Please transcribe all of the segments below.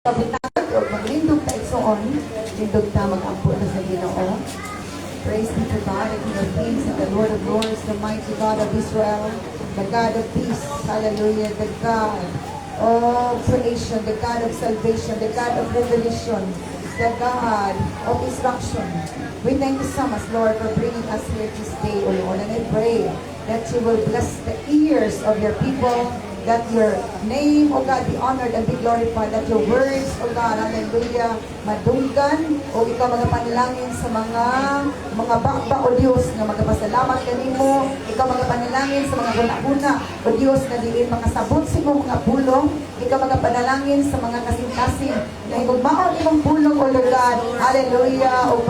Kabutang o maglindog ta igsoon, lindog ta mag-ampo na sa Ginoo. Praise be to God, the King of Kings and the Lord of Lords, the mighty God of Israel, the God of peace, hallelujah, the God of creation, the God of salvation, the God of revelation, the God of instruction. We thank you so much, Lord, for bringing us here this day, O Lord, and I pray that you will bless the ears of your people, that your name, O God, be honored and be glorified, that your words, O God, hallelujah, madunggan, o ikaw magapanalangin sa mga bakba, O Diyos, na magpasalamat kanimo, ikaw magapanalangin sa mga guna-guna, O Diyos, na diin makasabot sa imong mga pulong, ikaw magapanalangin sa mga kasing-kasing, na igugmaon imong pulong, O Lord God, hallelujah, o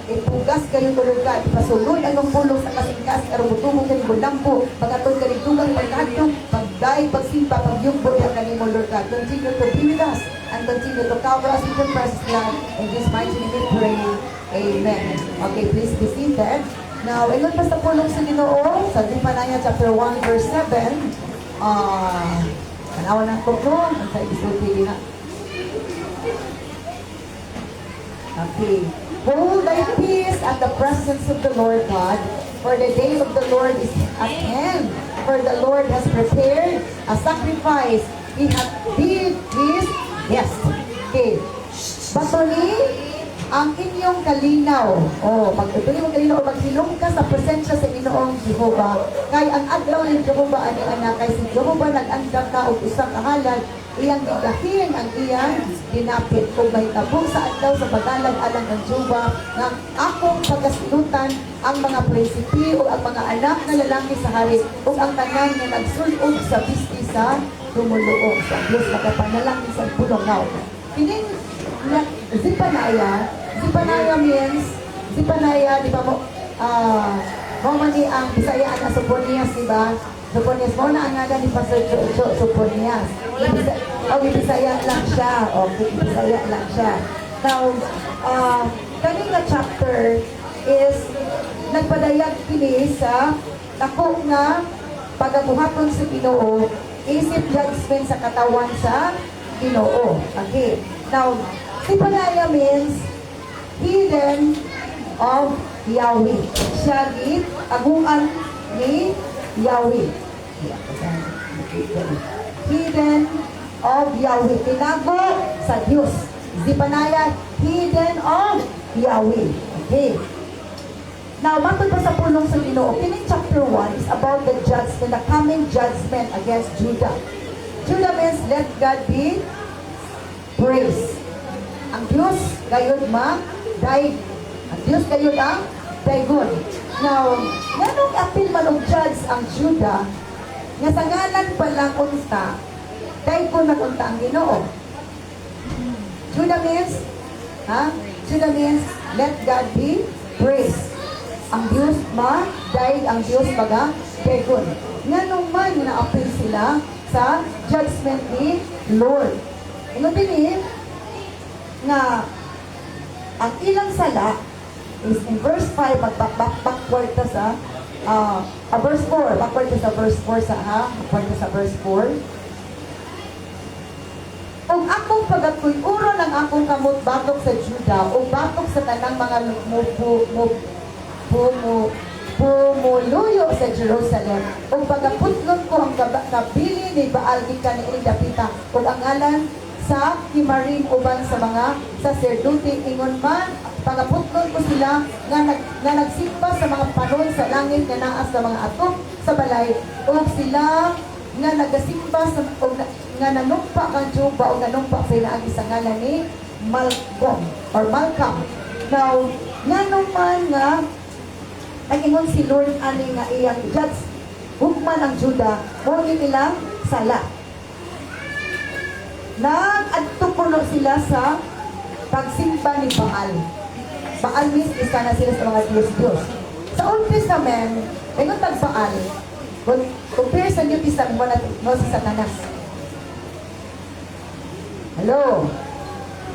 ipugas kayo, O Lord God, ipasulod ang imong pulong sa kasing-kasing, arubutungong kayo gulampo, pagkatod kayo tugang pagkatong, pagday, pagsimpa, pagyugbo, yan kanimo, Lord God. Continue to be with us and continue to cover us with your precious blood. In this mighty name we pray. Amen. Okay, please be seated. Now, ingon pa sa pulong sa Ginoo, sa Zephaniah chapter 1 verse 7, kanawa ng tukong, ang sa isulti na. Okay. Hold thy peace at the presence of the Lord God, for the day of the Lord is at hand. For the Lord has prepared a sacrifice. He hath bid his guest. Okay. Batoni ang inyong kalinaw. Pag batoni mo kalinaw, magsilong ka sa presensya sa Ginoong Jehovah. Kay ang adlaw ng Jehovah ani anak, kay si Jehovah nag-andam na og usang kahalad, iyang gigahin ang iyang dinapit kung may tabong sa adlaw sa pagdalan alang ng Jehovah ng akong pagkasilutan ang mga prinsipi o ang mga anak na lalaki sa hari o ang tanan nga nagsulod sa bisti sa tumuluong sa Diyos nakapanalangin sa pulong now. Kining Zephaniah means Zephaniah, di ba mo mani ang Bisaya na Sophonias, di ba? Sophonias mo na ang ngalan ni Pastor Sophonias. Bisaya lang siya. Okay, Bisaya lang siya. Now, kanina chapter is nagpadayag kini sa ako nga pagabuhaton sa Ginoo, isip judgment sa katawan sa Ginoo. Okay. Now, Zephaniah means hidden of Yahweh. Siya gid agungan ni Yahweh. Hidden of Yahweh. Tinago sa Diyos. Zephaniah, hidden of Yahweh. Okay. Now, matod pa sa pulong sa Ginoo, kining chapter 1 is about the judgment, the coming judgment against Judah. Judah means, let God be praised. Ang Diyos gayud daig. Ang Diyos gayud ang daigon. Now, nganong apil man og judge ang Judah, nga sa ngalan pa lang unta, daigon man unta ang Ginoo. Judah means, Judah means, let God be praised. Ang Diyos daig ang Diyos daigon. Nganong man na-apil sila sa judgment ni Lord. Ino din nga ang ilang sala is in verse 5, backward ta sa verse 4, backward ta sa verse 4 backward ta sa verse 4. Og akong pagatuy-uro ng akong kamot batok sa Juda o batok sa tanang mga pumuluyo sa Jerusalem o pagaputlon ko ang kabili ni Baal gikan ni Dapita o ang ngalan sa Kimarim uban sa mga saserdote ingon man pagaputlon ko sila nga nagsimba sa mga panon sa langit nga naa sa mga atok sa balay o sila nga nagasimba sa nga nanumpa kang Juba o nanumpa sila ang isang ngalan ni Malcolm. Now, nga naman nga ang ingon si Lord ani nga iyang judge hugman ang Juda mo nilang sala. Nag-adtupuno sila sa pagsimba ni Baal. Baal means isa na sila sa mga Diyos-Diyos. Sa Old Testament, ingon tag Baal, compare sa New Testament mo si Satanas. Hello?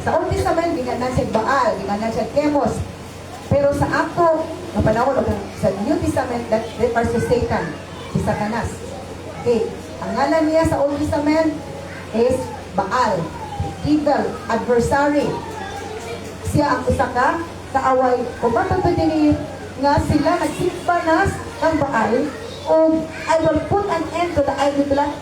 Sa Old Testament, ginganan siya Baal, ginganan siya Chemos. Pero sa ako, na panahon sa New Testament, that refers to Satan, si Satanas. Okay. Ang ngalan niya sa Old Testament is Baal, evil, adversary. Siya ang usa ka kaaway. Kung matutod din nga sila nagsimba na ng Baal, o I will put an end to the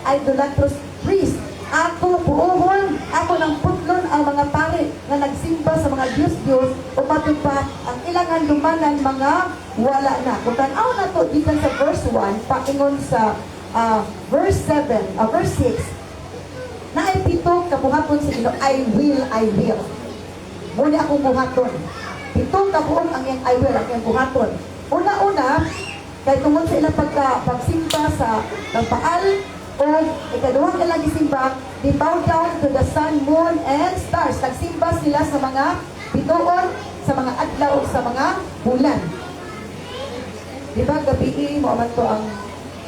idolatrous priest. Ako buuhon, ako nang putlon ang mga pari na nagsimba sa mga Diyos-Diyos o matupad ang ilangan lumanan mga wala na. Kung tanaw na to dito sa verse 1, paingon sa verse 6, na ay pito kabuhaton sa Ginoo, I will. Muna akong buhaton. Pitong kabuong ang iyang I will, ang iyang buhaton. Una-una, kay tungod sa ilang pagsimba sa Baal, o ikaduhang ilang isimba, they bow down to the sun, moon, and stars. Nagsimba sila sa mga bituon, sa mga adlaw, sa mga bulan. Diba, gabi mo man to ang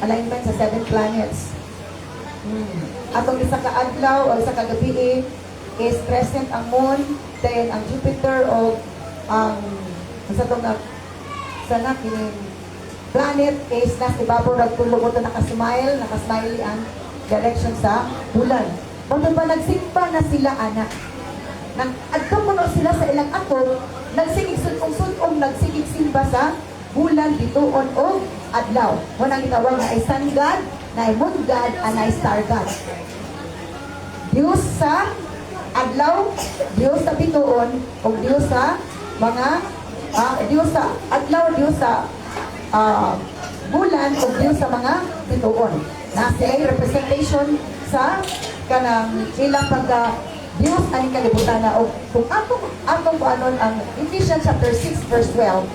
alignment sa 7 planets. Atong isa ka adlaw o isa ka gabi is crescent ang moon, then ang Jupiter o ang sa itong sana kining planet is nas ibabaw nagtulog ito nakasmile ang direction sa bulan. Kung ba nagsimba na sila anak, nang adto kuno sila sa ilang ato, nagsigig sulong nagsigig simba sa bulan, bituon o adlaw. Munang gitawag na ay sun god, na ay moon god, and ay star god. Diyos sa adlaw, Diyos sa bituon, o Diyos sa mga Diyos sa adlaw, Diyos sa bulan, o Diyos sa mga bituon. Na siya representation sa kanang ilang pagka Diyos ang kalibutan na. O kung atong anon ang Ephesians chapter 6 verse 12,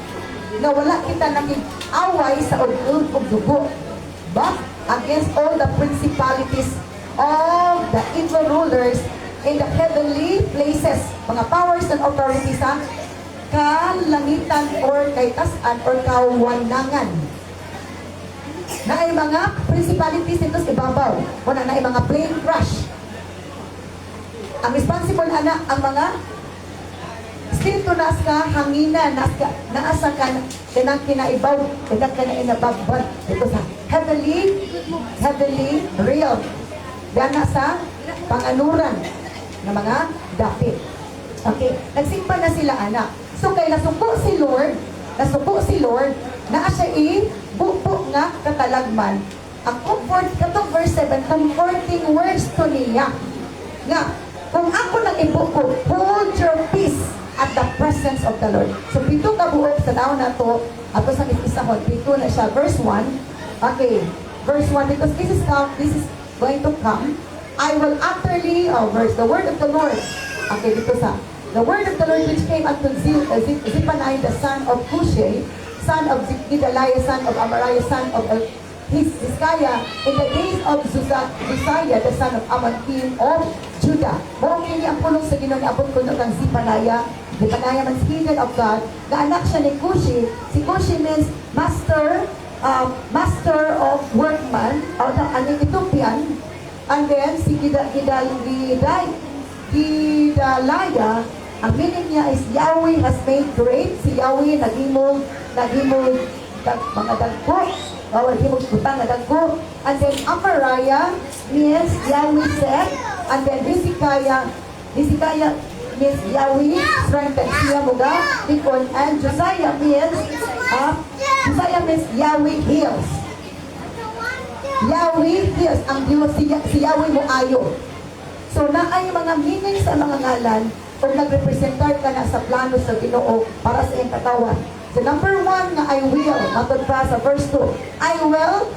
na wala kita naging away sa udod o dugo, but against all the principalities of the evil rulers in the heavenly places, mga powers and authorities sa kalangitan or kay tasan or kawanangan. Na ay mga principalities dito sa ibabaw, wala na ay mga plane crash. Ang responsible ana ang mga spirito nas ka hangina naasa ka kanang kinaibaw kanang inabagbad dito sa heavenly realm dana sa panganuran ng mga dapit. Okay, nagsimba na sila anak. So kay nasuko si Lord na siya bupo nga katalagman. Ang comfort katong verse 7, comforting words to niya nga kung ako nang ibuko, hold your peace at the presence of the Lord. So pito ka buok sa daon na to ato sa isahon, pito na siya verse 1. Okay, verse 1, because this is going to come, I will utterly the word of the Lord. Okay, dito sa the word of the Lord which came unto Zephaniah the son of Cushi, son of Gedaliah, son of Amariah, son of Hezekiah, in the days of Josiah, the son of Amon, king of Judah. Mao kini ang pulong sa Ginoo ni abot kuno kang Zephaniah. Zephaniah means hidden of God. Na anak siya ni Cushi. Si Cushi means master of workman, or an Ethiopian. And then si Gedaliah, ang meaning niya is Yahweh has made great. Si Yahweh nagimog mga dagko, nagimog butang na dagko. And then Amariah means Yahweh said. And then Hezekiah means Yahweh strengthened. Siya mga likon. And Josiah means Yahweh heals. Yahweh heals. Ang Diyos, si Yahweh mo ayo. So naay mga meaning sa mga ngalan kung nagrepresentar ka na sa plano sa Ginoo para sa iyong katawan. So number 1 nga I will, matod pa sa verse 2, I will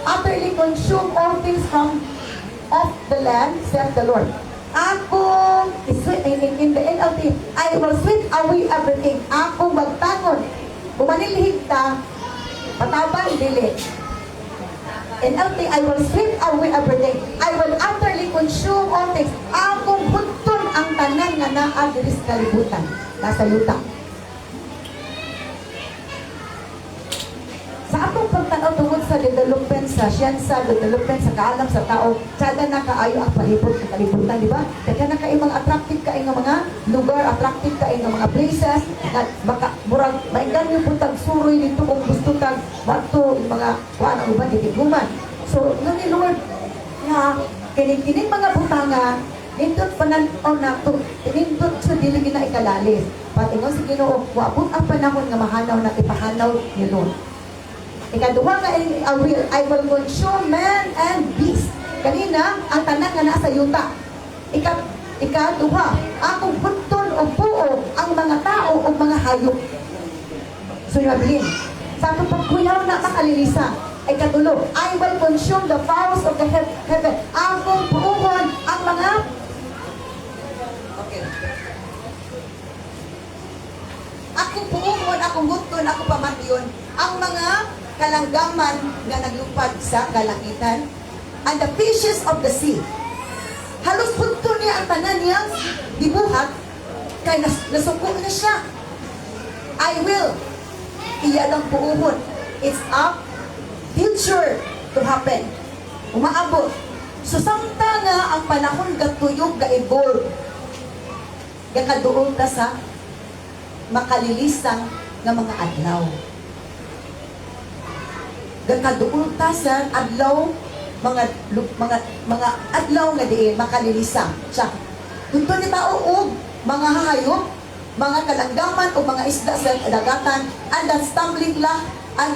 utterly consume all things from off the land, saith the Lord. Ako, in the NLT, I will sweep away everything. Ako magtangon. Kung manilihig ta, patabang dili. NLT, I will sweep away everything. I will utterly consume all things. Ako bunton ang tanan nga naa diri sa kalibutan. Nasa yuta. Sa atong pagtanaw tungod sa development sa siyensa, development sa kaalam sa tao, kada na kaayo ang palibot sa kalibutan, di ba? Kada na kayo mga attractive kayo ng mga lugar, attractive kayo ng mga places, na baka murag maingan yung puntag suroy dito kung gusto kang bato, yung mga kuha ng uban, ditiguman. So, nung ni Lord, nga, kining mga butanga, nindot panan-aw nato, nindot sa dili na ikalalis. Patingon si Ginoo, wabot ang panahon nga mahanaw na ipahanaw ni Lord. Ikaduha nga I will consume man and beast. Kanina, ang tanan nga nasa yuta. Ikaduha, akong bunton o buo ang mga tao o mga hayop. So yun, sa itong pagkuyaw na makalilisa, ay katulo, I will consume the fowls of the heaven. Akong buuhon ang mga akong buuhon, akong bunton, akong pamatiyon, ang mga kalanggaman nga naglupad sa kalangitan, and the fishes of the sea. Halos punto niya ang tanan niya, dibuhat, kay nasuko na siya. I will. Iyan ang puuhon. It's a future to happen. Umaabot. So, samta nga ang panahon gatuyog ga-evolve. Gakaduol ta sa makalilisang nga mga adlaw. Gakaduol ta sa adlaw mga adlaw nga diin makalilisa siya. Tunto ni tao og mga hayop, mga kalanggaman o mga isda sa dagatan, and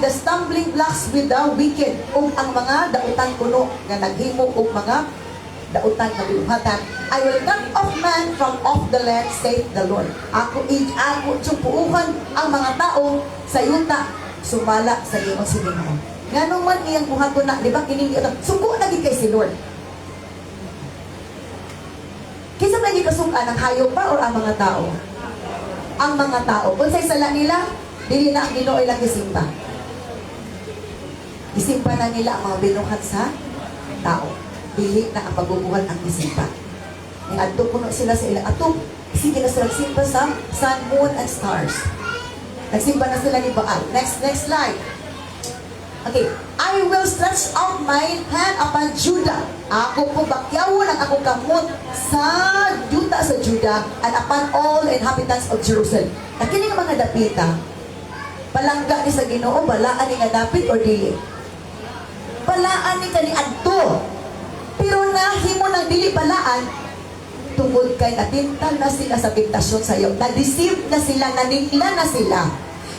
the stumbling blocks with the wicked, o ang mga dautan kuno nga naghimo og mga dautan nga binuhatan. I will cut off man from off the land, saith the Lord. Ako tsupuuhan ang mga tao sa yuta, sumala sa iyong Ginoo. Nga naman iyang buhaton na, di ba, kiningi ito, suko lagi kay si Lord. Kisa lagi kasukaan ang hayop pa o ang mga tao? Ang mga tao. Kung sa isala nila, dili na ang Ginoo ilang gisimba. Gisimba na nila ang mga binuhat sa tao. Dili na ang pagbubuhat ang gisimba. Yung adto puno sila sa ilang ato, sige na sila simba sa sun, moon, and stars. Nagsimba na sila ni Baal. Next slide. Okay, I will stretch out my hand upon Judah. Ako po bakyawon ang akong kamot sa yuta sa Judah and upon all inhabitants of Jerusalem. Nakini nga mga dapita, palangga ni sa Ginoo, balaan ni nga dapit or dili? Balaan ni kani adto. Pero nahimo ng dili balaan, tungod kay natintal na sila sa tentasyon sa iyo. Na-deceive na sila, naningla na sila.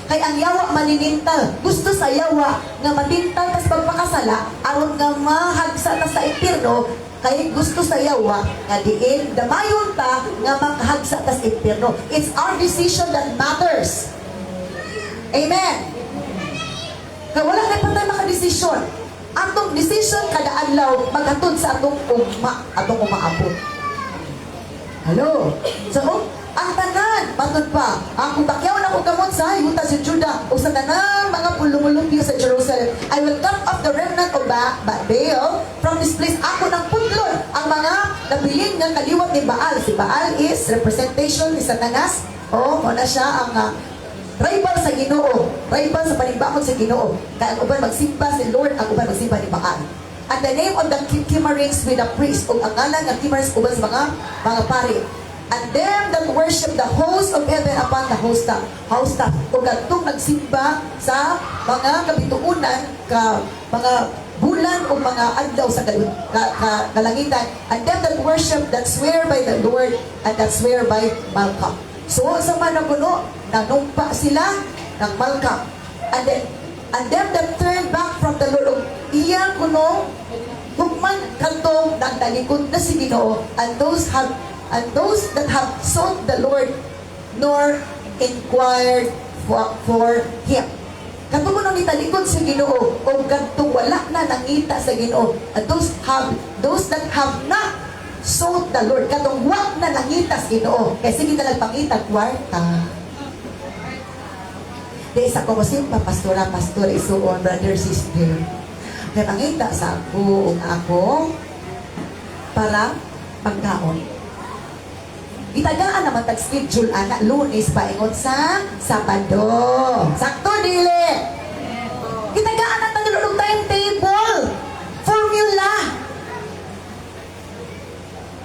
Kay ang yawa maninintal, gusto sa yawa nga matintal tas pagpakasala aron nga mahagsa ta sa impierno, kay gusto sa yawa nga diin damayon ta nga maghagsa ta sa impierno. It's our decision that matters. Amen. Kay wala na pa tayo makadesisyon. Atong decision kada adlaw maghatod sa atong umaabot. Hello. So, ang tanan, matod pa, ang bakyaw na ko kamot sa yuta si Judah o sa tanan mga pulumulupyo sa Jerusalem. I will cut off the remnant of Baal from this place. Ako ng putlon ang mga nabilin ng kaliwat ni Baal. Si Baal is representation ni Satanas. Muna siya ang rival sa Ginoo. Rival sa panibakod sa Ginoo. Kaya ang uban magsimba si Lord, ang uban magsimba ni Baal. And the name of the Kimarins with the priest, o ang ngalan ng Kimarins uban sa mga pari. And them that worship the host of heaven upon the host top. O gatong nagsimba sa mga kabituunan, mga bulan o mga adlaw sa kalangitan. And them that worship, that swear by the Lord, and that swear by Malcham. So sa managuno, nanumpa sila ng Malcham. And them that turn back from the Lord, iyang kuno, hukman kantong nagtalikod na si Ginoo, and those that have sought the Lord nor inquired for Him. Katong nang italikod sa Ginoo o katong wala na nangita sa Ginoo, and those that have not sought the Lord, katong wag na nangita sa Ginoo, kaya sige na nagpangita kwarta. Di isa ko masimpa, pastor, isuon, brother, sister. Kaya pangita sa ako para pagkaon. Itagaan naman tag-schedule anak Lunes paingon sa Sabado. Sakto dili. Itagaan na tag-lulong timetable. Formula.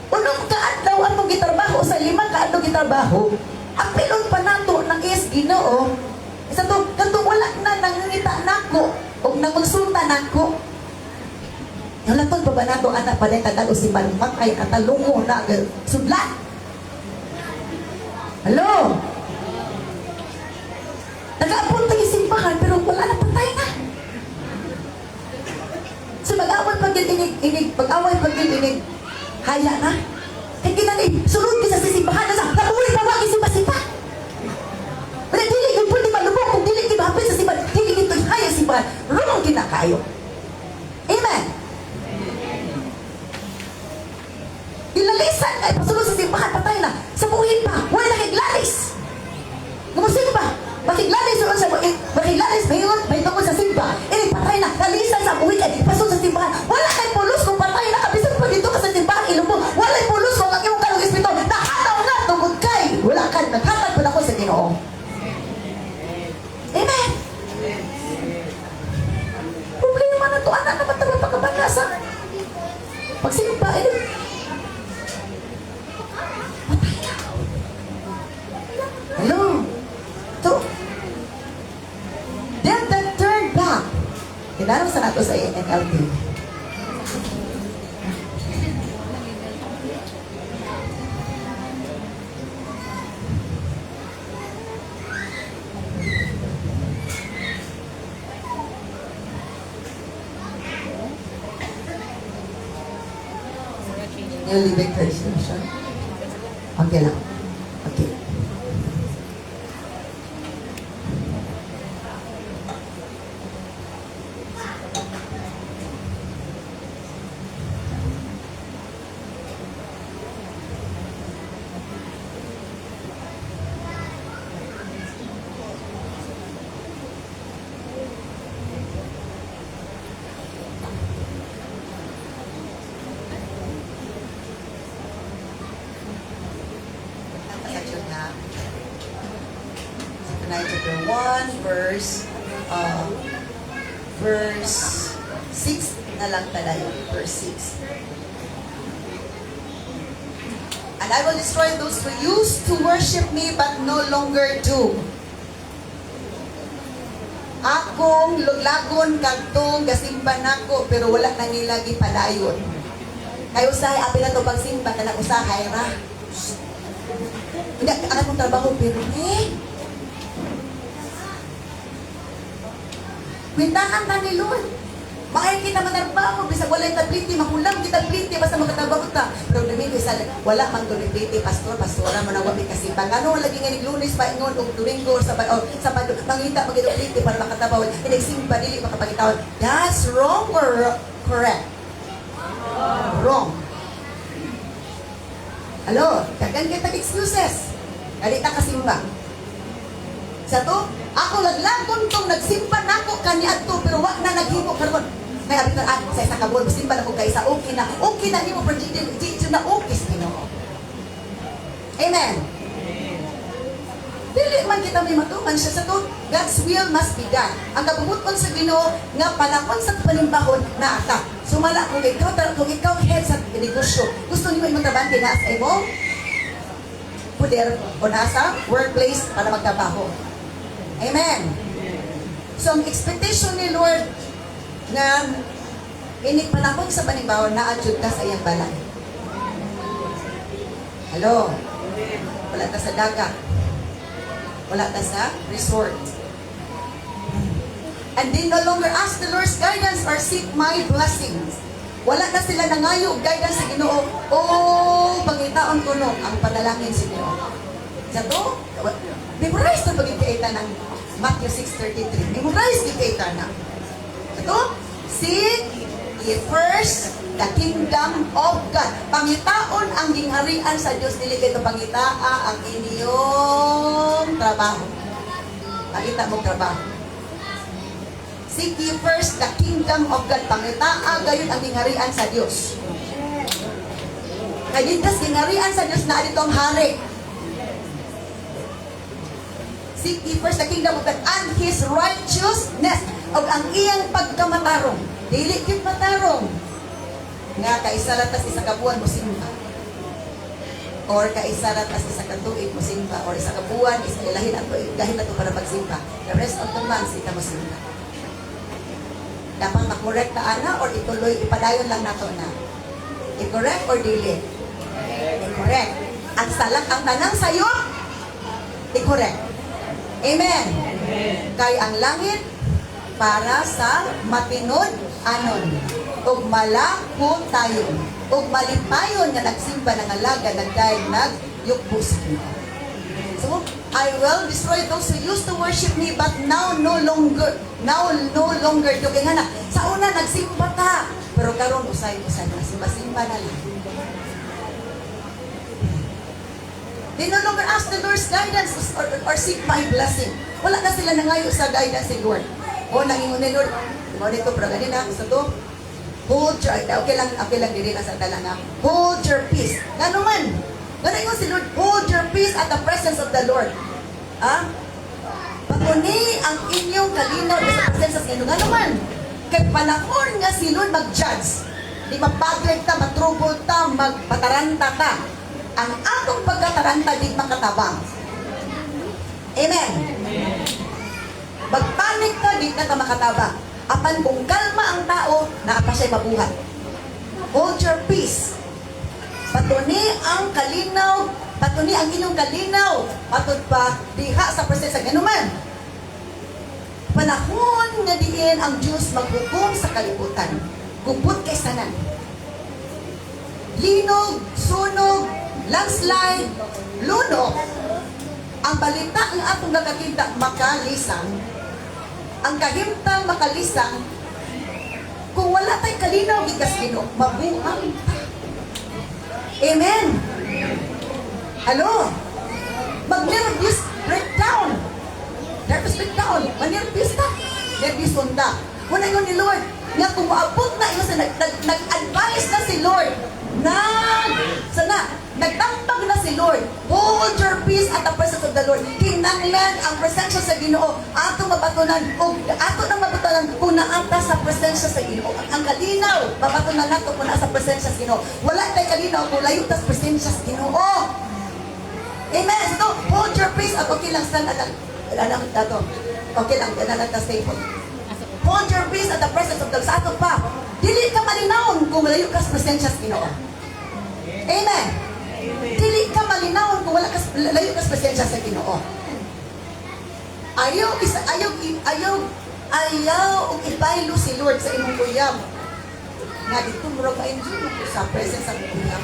Unong kaadlaw atong gitrabaho sa 5 kaadlaw gitrabaho. Apilon pa nato ng Ginoo. Isa to katong wala na nangita nako o nangkonsulta nako. Yung latod pa ba nato anak pa rin kadalo si Malmakay katalungo na sudlat. Hello? Nag-aapon tayo simbahan pero wala na patay na. So mag-away pag-inig, pag-away pag-inig, haya na. Kaya kinali, sunod ka sa simbahan na sa nabuhay pa wag simba-simba. Wala dili yung pwede malubog kung dili kayo mahapin sa simbahan, dili ito haya simbahan. Rumong kinakayo. Amen. Dilalisan ay pasunod sa simbahan, patay na. Sa buhin pa, wala nakiglalis. Gumusin ba? Makiglalis doon sa makiglalis, may tungkol sa simba. Patay na, lalisan sa buhin ay pasunod sa simbahan. Wala kay pulos kung patay na, kabisan pa dito ka sa simbahan, ilumbo. Wala kay pulos kung ang iyong kalong espiritu. Nakataw na, tungkol kay. Wala ka, naghatag po na ko sa Ginoo. Amen. Problema na to, anak na mataba pagkabanasa. Pagsimba, hello? So, then that turned back. Tinanong sa nato sa NLT. New Living Translation. Okay lang. Okay. Chapter 1, verse 6 na lang talayo. Verse 6. And I will destroy those who used to worship me but no longer do. Akong luglagon kagtong gasimba nako pero wala na nila gipadayon. Kay usahay abi na to pagsimba kana usahay ra. Hindi ang akong trabaho pero kwintahan na ni Lord. Makay kita manarbaho, bisag wala yung tabliti, makulang kita tabliti, basta magkatabaho ta. Pero domingo isa, wala mang tabliti, pastora, manawami kasi ba. Ano, lagi nga Lunes, paingon, o domingo, Sabado, mangita, mag-tabliti para makatabaho. Inagsimba, dili, makapagitawad. That's wrong or correct? Wrong. Alo, kagan kita excuses. Kalita kasimba. Sa to, ako laglagon tong nagsimba nako kaniadto pero wag na naghimo karon. Kaya abit na sa isa ka buwan simba na ko kaysa okay na nimo pero di na okay sa Ginoo. Amen. Dili man kita may matuman siya sa to, God's will must be done. Ang kabubuton sa Ginoo nga panahon sa panimbahon na ata. Sumala kung ikaw head sa negosyo, gusto niyo magtrabaho na sa imo poder o nasa workplace para magtrabaho. Amen. So, ang expectation ni Lord na panahon sa panimbaho na adjud ka sa iyang balay. Hello? Wala ta sa dagat. Wala ta sa resort. And they no longer ask the Lord's guidance or seek my blessings. Wala na sila nangayo guidance sa Ginoo. Oh, pangitaon ko no, ang panalangin sa Ginoo. Sa to, memorize na pagkikaita ng Matthew 6:33. Memorize kita na. Ito, seek ye first the kingdom of God. Pangitaon ang gingharian sa Dios, dili kay pangitaa ang inyong trabaho. Pangita mo trabaho. Seek ye first the kingdom of God. Pangitaa gayon ang gingharian sa Dios. Kay dintas gingharian sa Dios na aditong hari. Seek ye first the kingdom of God and His righteousness. O ang iyang pagkamatarong. Dili kit matarong. Nga kaisaratas isa ka buwan mo simba. Or kaisaratas isa ka tuig mo simba. Or isa ka buwan, isa ilahin ato para pagsimba. The rest of the months, ita mo simba. Dapat makorek na ana or ituloy, ipadayon lang nato na. I-correct or dili? I-correct. At salak ang tanang sayo, i-correct. Amen. Kay ang langit para sa matinod anon. Ug malako tayo. Ug malipayon nga nagsimba ng alaga nagdayeg nagyukbo sa Ginoo. So, I will destroy those who used to worship me but now no longer do. Kaya nga na, sa una nagsimba ta, pero karon usay-usay na simba-simba na lang. They no longer ask the Lord's guidance or seek my blessing. Wala na sila nangayo sa guidance ni Lord. O, nangingon ni Lord, mo nito, pero ganina, gusto to, hold your, okay lang diri na sa talanga, hold your peace. Gano man, gano'n si Lord, hold your peace at the presence of the Lord. Ah? Paguni ang inyong kalinaw sa presensya sa Ginoo. Gano man, kay panahon nga si Lord mag-judge, di mapaglig ta, matrubol ta, magpataranta ta. Ang atong pagkataranta di makatabang. Amen. Magpanik ka, di ka makatabang. Apan kung kalma ang tao, naapa siya'y mabuhat. Hold your peace. Patuni ang kalinaw, patuni ang inyong kalinaw, patod pa diha sa presensya. Ganun man. Panahon nga diin ang Diyos maghukom sa kalibutan. Gubot kay sanan. Linog, sunog, landslide, lunok. Ang balita ng atong nakakita makalisang, ang kahimtang makalisang, kung wala tayong kalinaw, gikas Ginoo, mabuang ta. Amen. Hello? Mag-nervous breakdown. Nervous breakdown. Mag-nervous ta. Nervous ta. Muna yun ni Lord. Nga kung maabot na yun, nag-advise na si Lord. Nagtampag na si Lord. Hold your peace at the presence of the Lord. Kinanglan ang presensya sa Ginoo. Ato mabatunan o ato nang mabatunan kung naata sa presensya sa Ginoo. Ang kalinaw, mabatunan nato kung nasa presensya sa Ginoo. Wala tayo kalinaw kung layo tas presensya sa Ginoo. Amen. So, hold your peace at okay lang stand alang dato. Okay lang, ta stable. Hold your peace at the presence of the Lord. Sa ato pa. Dili ka malinawon kung layo ka sa presensya sa Ginoo. Amen. Dili ka malinawon kung wala ka layo ka sa presensya sa Ginoo. Ayaw og ibaylo si Lord sa imong uyab. Nga dito murag ma-enjoy mo sa presence sa uyab.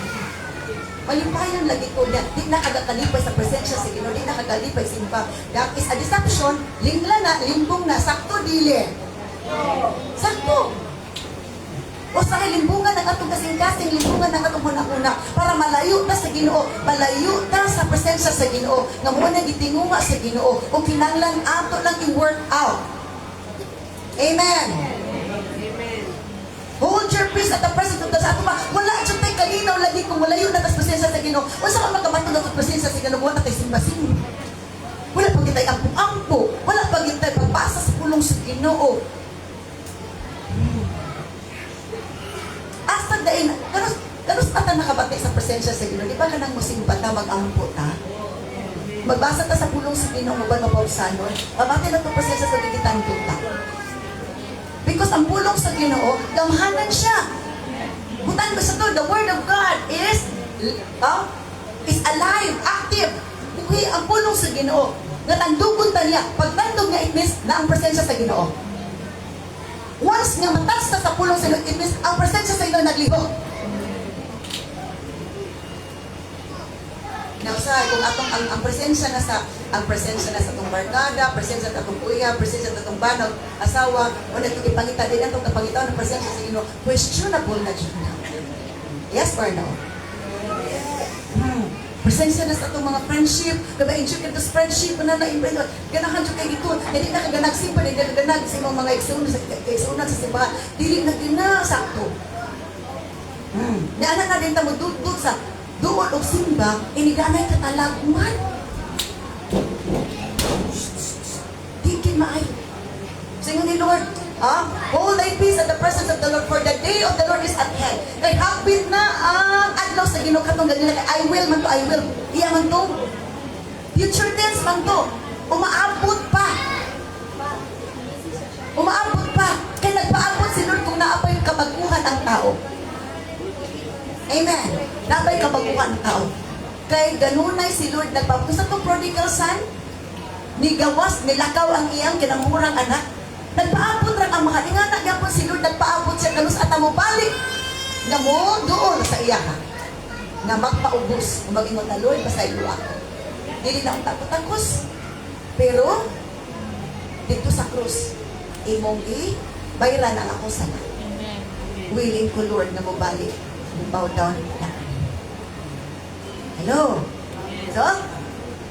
Malimpayon lagi ko na di na kagakalipay sa presensya sa Ginoo, di na kagalipay simba. That is a deception. Lingla na, limbong na, sakto dili. Sakto. O sa limbungan ng atong kasing-kasing, limbungan ng atong hunahuna para malayo ta sa Ginoo, malayo ta sa presensya sa Ginoo, nga mo na gitingunga sa Ginoo, o kinanglan ato lang i-work out. Amen. Hold your peace at the presence of the Lord. Wala siya tayo kalinaw lagi kung malayo na ta sa presensya sa Ginoo. O sa magkabato na sa presensya sa Ginoo, wala tayo simba-simba. Wala pag tayo ampo-ampo, wala pag tayo pagpasa sa pulong sa Ginoo. Astag dahin, kanus ata nakabati sa presensya sa Ginoo. Di ba ka nang musimba ta, mag-ampo ta? Magbasa ta sa pulong sa Ginoo, mabal mapausanon. Mabati na ito presensya sa digitan kita. Because ang pulong sa Ginoo, gamhanan siya. Butan ko sa to, the Word of God is alive, active. Buhi ang pulong sa Ginoo. Nga tandugon ta niya. Pag tandog nga it means na ang presensya sa Ginoo. Once nga matas na sa pulong sa Ginoo, it means ang presensya sa Ginoo naglihok. Nausa, kung atong ang presensya na sa atong barkada, presensya sa atong kuya, presensya sa atong banag, asawa, o na itong ipangita din atong kapangitaw ng presensya sa Ginoo, questionable na dyan na. Yes or no? Presensya na sa itong mga friendship, naba-enjoy ka sa friendship, na-impress, ganahan dyan kayo ito, hindi na kaganag simpa, hindi na kaganag sa mga igsunan sa simbahan, dili na ginasakto. Naanak na din tamo dudut sa duol o simba, iniganay katalagman. Tingin maayo. Singin ni Lord, hold thy peace at the presence of the Lord, for the day of the Lord is at hand. Kay hapit na ang adlaw sa Ginoo katong ganila, kay I will man to, I will. Iya man to. Future tense man to. Umaabot pa. Kay nagpaabot kabaguhan ang tao. Amen. Napay kabaguhan ang tao. Kay ganunay si Lord nagpapunta sa itong prodigal son, nigawas, nilakaw ang iyang kinamurang anak. Nagpaabot rin ang mga ingana gapon si Lord, nagpaabot siya kanus at mo balik na mo doon sa iya ka. Na magpaubos, kung mag-ingon na Lord, basta iyo ako. Dili na ang takot-takos. Pero, dito sa krus, imong bayran ang ako sana. Willing ko Lord na mo balik. Bow down na. Hello? So,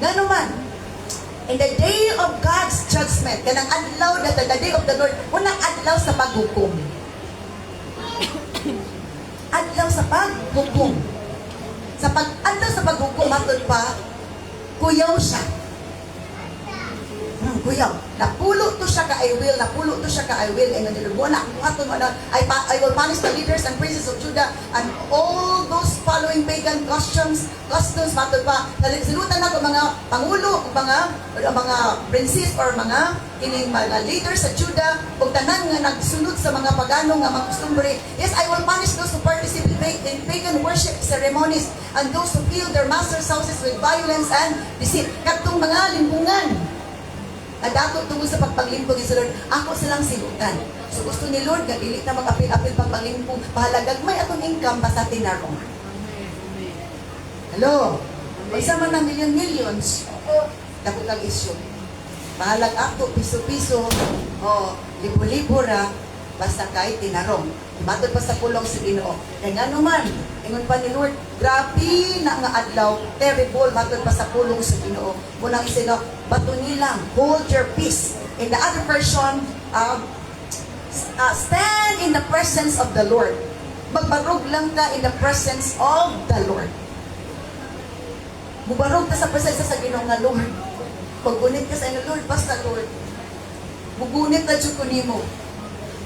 gano'n man, in the day of God's judgment, kanang adlaw na the day of the Lord, unang adlaw sa paghukom. Adlaw sa paghukom. Adlaw sa paghukom, matod pa, kuyaw siya. Kuyaw. Napulo to siya ka I will, napulo to siya ka I will. And nilubuan na, I will punish the leaders and princes of Judah and all those following pagan customs, matod pa. Silutan na ko mga pangulo, mga princes or mga kining mga leaders sa Judah, ug tanan nga nagsunod sa mga pagano nga mga customary. Yes, I will punish those who participate in pagan worship ceremonies and those who fill their masters' houses with violence and deceit. Katong mga limbungan nadato tungod sa pagpaglimpong sa Lord, ako silang silutan. So gusto ni Lord, dili na mag-apil-apil pagpaglimpong, pahalagag may atong income basta tinarong. Hello? Isa man ng millions, dako kang issue. Pahalag ako, piso-piso, libo-libo ra, basta kahit tinarong. Matod pa sa pulong sa Ginoo. Kaya nga naman, ingon pa ni Lord, grabe na nga adlaw, terrible, matod pa sa pulong sa Ginoo. Munang isino, bato nilang, hold your peace. In the other version, stand in the presence of the Lord. Magbarog lang ka in the presence of the Lord. Mubarog ka sa presensya sa Ginoo nga Lord. Paggunit ka sa inyo, Lord, basta Lord. Mugunit na dyan ko nimo.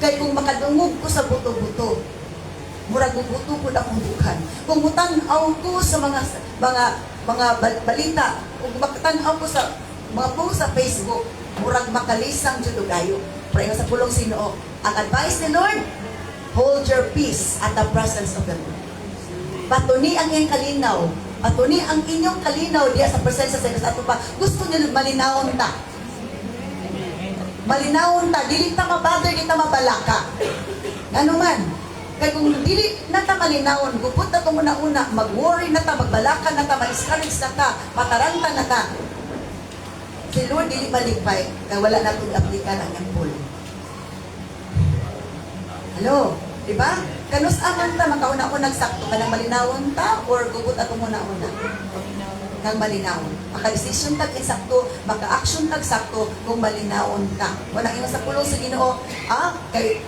Kaya kung makadungog ko sa buto-buto, murag buto ko na kong bukan. Kung mutanaw ko sa mga balita, kung makatanaw ko sa mga post sa Facebook, murag makalisang dyan kayo. Pero sa pulong Sinoo, ang advice ni Lord, hold your peace at the presence of the Lord. Patuni ang iyong kalinaw. Patuni ang inyong kalinaw diya sa presensya sa ato pa. Gusto niyo malinawon ta. Malinawon ta, dili ta mabother, dili ta mabalaka. Ano man, kaya kung dili na ta malinawon, gupot na ito muna-una, mag-worry na ta, magbalaka na ta, ma-discourage na ta, mataranta na ta. Si Lord dili maligpay, kaya wala na itong aplikan ang empol. Hello? Diba? Kanus aman ta, makauna ko nagsakto ka ng malinawon ta, or gupot na ito muna-una? Kang malinawon. Maka-decision tag insakto, maka-action tag sakto kung malinawon ka. Wala ino sa pulong sa Ginoo, kay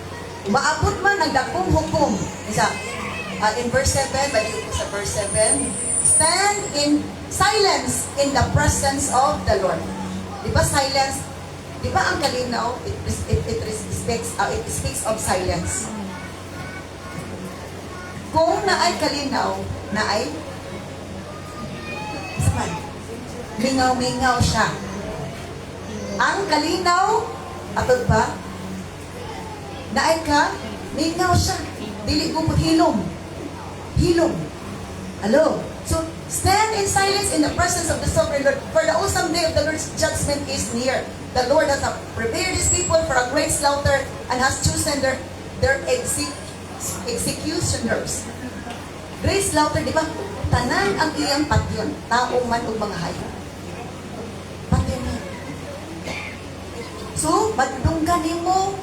maabot man nagdakong hukom. Isa, in verse 7, balik ko sa verse 7, stand in silence in the presence of the Lord. Di ba silence? Di ba ang kalinaw, it speaks of silence. Kung naay kalinaw, naay mingaw-mingaw siya. Ang kalinaw, atod ba? Naay ka, mingaw siya. Dili gupot hilom. Hilom. Hello? So, stand in silence in the presence of the sovereign Lord, for the awesome day of the Lord's judgment is near. The Lord has prepared His people for a great slaughter and has chosen their executioners. Great slaughter, di ba? Tanan ang iyang patyon, tao man o mga hayop. Patyon na. So, madunggan nimo.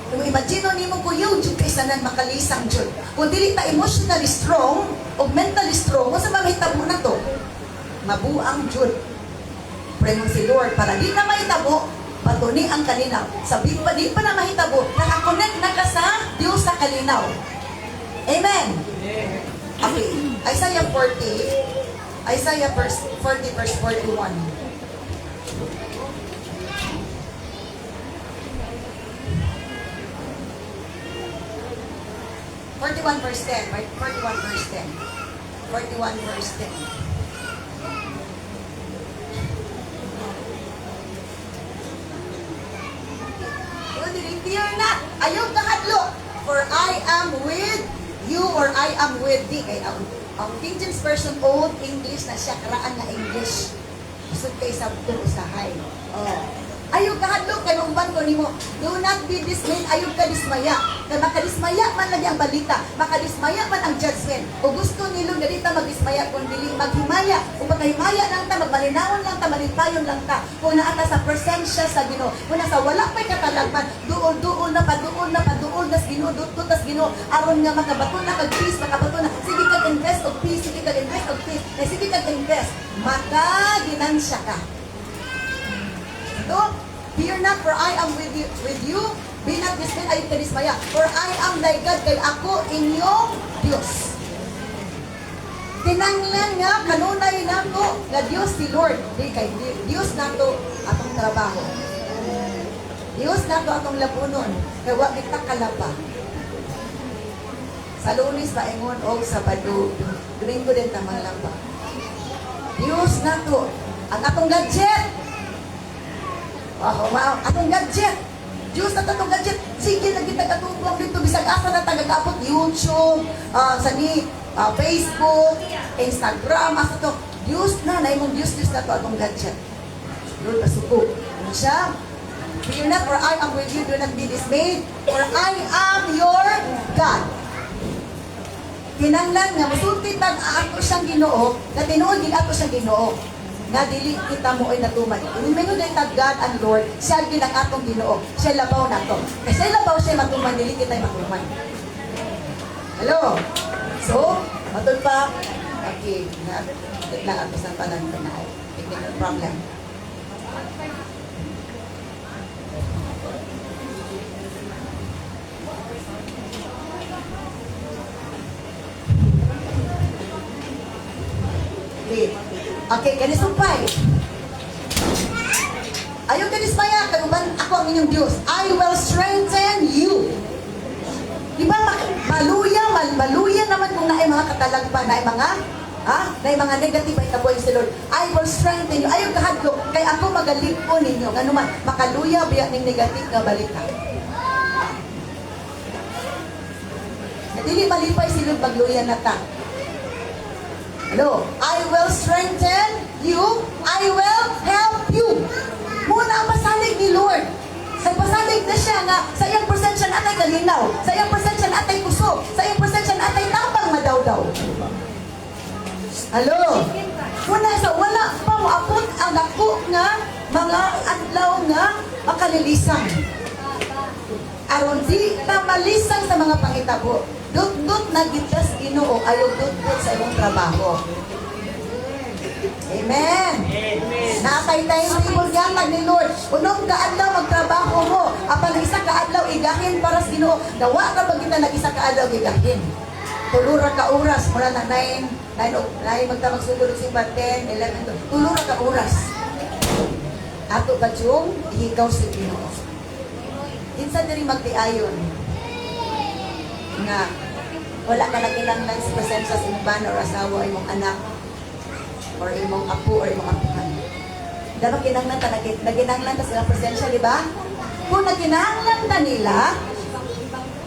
Kung imagine nimo ko yung Diyod kaisanan makalisang Diyod. Kung dili ta emotionally strong o mentally strong, kung sa mga hitabo na to, mabuang Diyod. Pray mo si Lord para di na mahitabo, patuni ang kalinaw. Sabi pa, di pa na mahitabo, nakakonect na ka sa Diyos sa kalinaw. Amen. Okay, Isaiah 40 verse 41. Verse 10, right? 41 verse 10. 41 verse 10. Fear not. Ayaw kahadlo. For I am with you or I am with thee. Kaya ang King James Version Old English na siya, karaan na English. Gusto kay sa usahay. Oh. Ayog ka hadlok, kay uban ko nimo. Do not be dismayed, ayog ka dismaya. Kaya makadismaya man lagi ang balita, makadismaya man ang judgment. O gusto nilo ganita magdismaya kung dili maghimaya. Kung maghimaya lang ta, magmalinawon lang ta, malipayon lang ta. Kung naata sa presensya sa Ginoo, kung nasa wala pa'y katalagman, duol na paduol na Ginoo, dutas Ginoo, aron nga makabaton na kag peace, makabaton na. Sige kag invest of peace, sige kag invest of peace, sige kag invest. Makaginansya ka. Ito, fear not, for I am with you. Be not dismayed, ayun ka dismaya. For I am thy God, kay ako inyong Diyos. Tinanglan nga, kanunay nato, nga Diyos si Lord. Di kay Diyos nato atong trabaho. Diyos nato atong lapunon. Kaya wag kita kalapa. Sa Lunes, paingon, o Sabado, Domingo din tamang lapa. Diyos nato, ang atong gadget. Wow, atong gadget. Diyos na atong gadget. Sige na kita katutulong dito. Bisag asa na tagagapot YouTube, Facebook, Instagram, asa to. Diyos na imong Diyos na to atong gadget. Lord, pasuko. Ano siya? Fear not, for I am with you. Do not be dismayed, for I am your God. Kinanglan nga, masulti tag ato siyang Ginoo, na tinuod gid ato siyang Ginoo. Nga dili kita mo ay natuman. Inimengo day tag God and Lord, siya ginang atong Ginoo. Siya labaw nato. Kasi labaw siya matuman, dili kita matuman. Hello? So, matun pa. Okay, na ato sa tanan ko na. Technical problem. Okay, kanisumpay. Ayaw kanismaya, kanuban ako ang inyong Diyos. I will strengthen you. Di ba, maluya naman kung naay mga katalagpan, naay mga negative ay kabuhay si Lord. I will strengthen you. Ayaw kahadlok, kay ako magaling po ninyo. Nga naman, makaluya biya ng negative na balita. Dili malipay si Lord magluya na ta. Hello, I will strengthen you, I will help you. Muna ang pasalig ni Lord. Nagpasalig na siya nga sa iyang presensya na atay kalinaw, sa iyang presensya na atay kusog, sa iyang presensya na atay tapang madaw-daw. Hello, muna sa wala pa mo apot ang dako nga mga adlaw nga makalilisang. Aron di na malisang sa mga pangitabo. Dut-dut na gitas Ginoo, ayaw dut-dut sa imong trabaho. Amen. Nakay tayong tibol gatag ni Lord. Unong kaadlaw magtrabaho mo. Apan isa kaadlaw igahin para sa Ginoo. Dawa ka pag kita nag-isa kaadlaw igahin. Tulura ka oras mula na 9 magtamag sugod sa 10, 11, tulura ka oras. Ato ba yung ihigaw sa Ginoo. Insa diri magtiayon nga wala ka nakinanglan sa presensya sa imong bana or asawa, imong anak or imong apo or imong apuhan. Dapat kinanglan ta, naginanglan ta sa presensya, di ba? Kung naginanglan ta nila,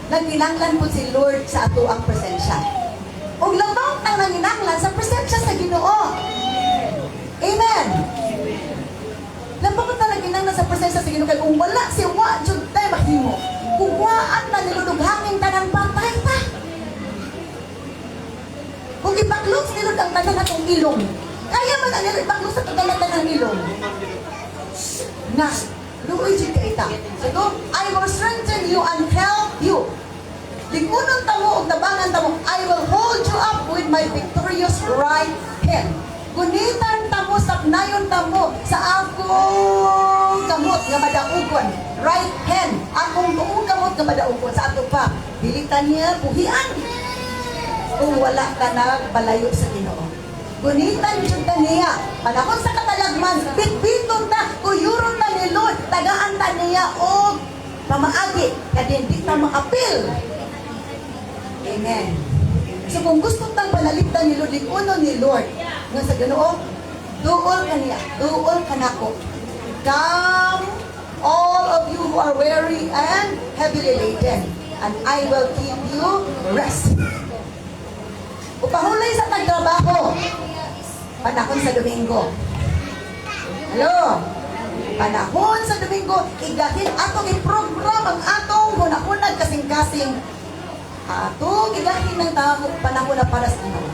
naginanglan po si Lord sa ato ang presensya. O labaw ang naginanglan sa presensya sa Ginoo. Amen. Labaw ka ta naginanglan sa presensya sa Ginoo, kaya kung wala si wa jud tay mahimo. Kung waan na niludughangin tanang patay ta. Kung ibaklog nilod ang tanan atong ilong, kaya man ang ibaklog sa tanan ng ilong. Na, luoy jud ka ita. So, I will strengthen you and help you. Ligunon tamo og tabangan tamo, I will hold you up with my victorious right hand. Gunitan tamo, sapnayon tamo sa akong kamot nga madaugon. Right hand, akong tuong kamot nga madaugon sa ato pa. Bilitan niya, buhian. Kung wala ka na balayo sa Ginoo. Gunitan jud ta niya. Panahon sa katalagman, bitbiton ta, kuyuron ta ni Lord, tagaan ta niya og pamaagi, kadin di ta maapil. Amen. So kung gusto tang panaligtan ni Lord, ligunon ni Lord, nga sa Ginoo, duol ka niya, duol ka nako. Come, all of you who are weary and heavily laden. and I will give you rest. Upahulay sa tagtrabaho, panahon sa Domingo. Hello? Panahon sa Domingo, igahin atong i-program ang atong hunahunag kasing-kasing. Atong igahin ng tao, panahon na para sa Ginoo.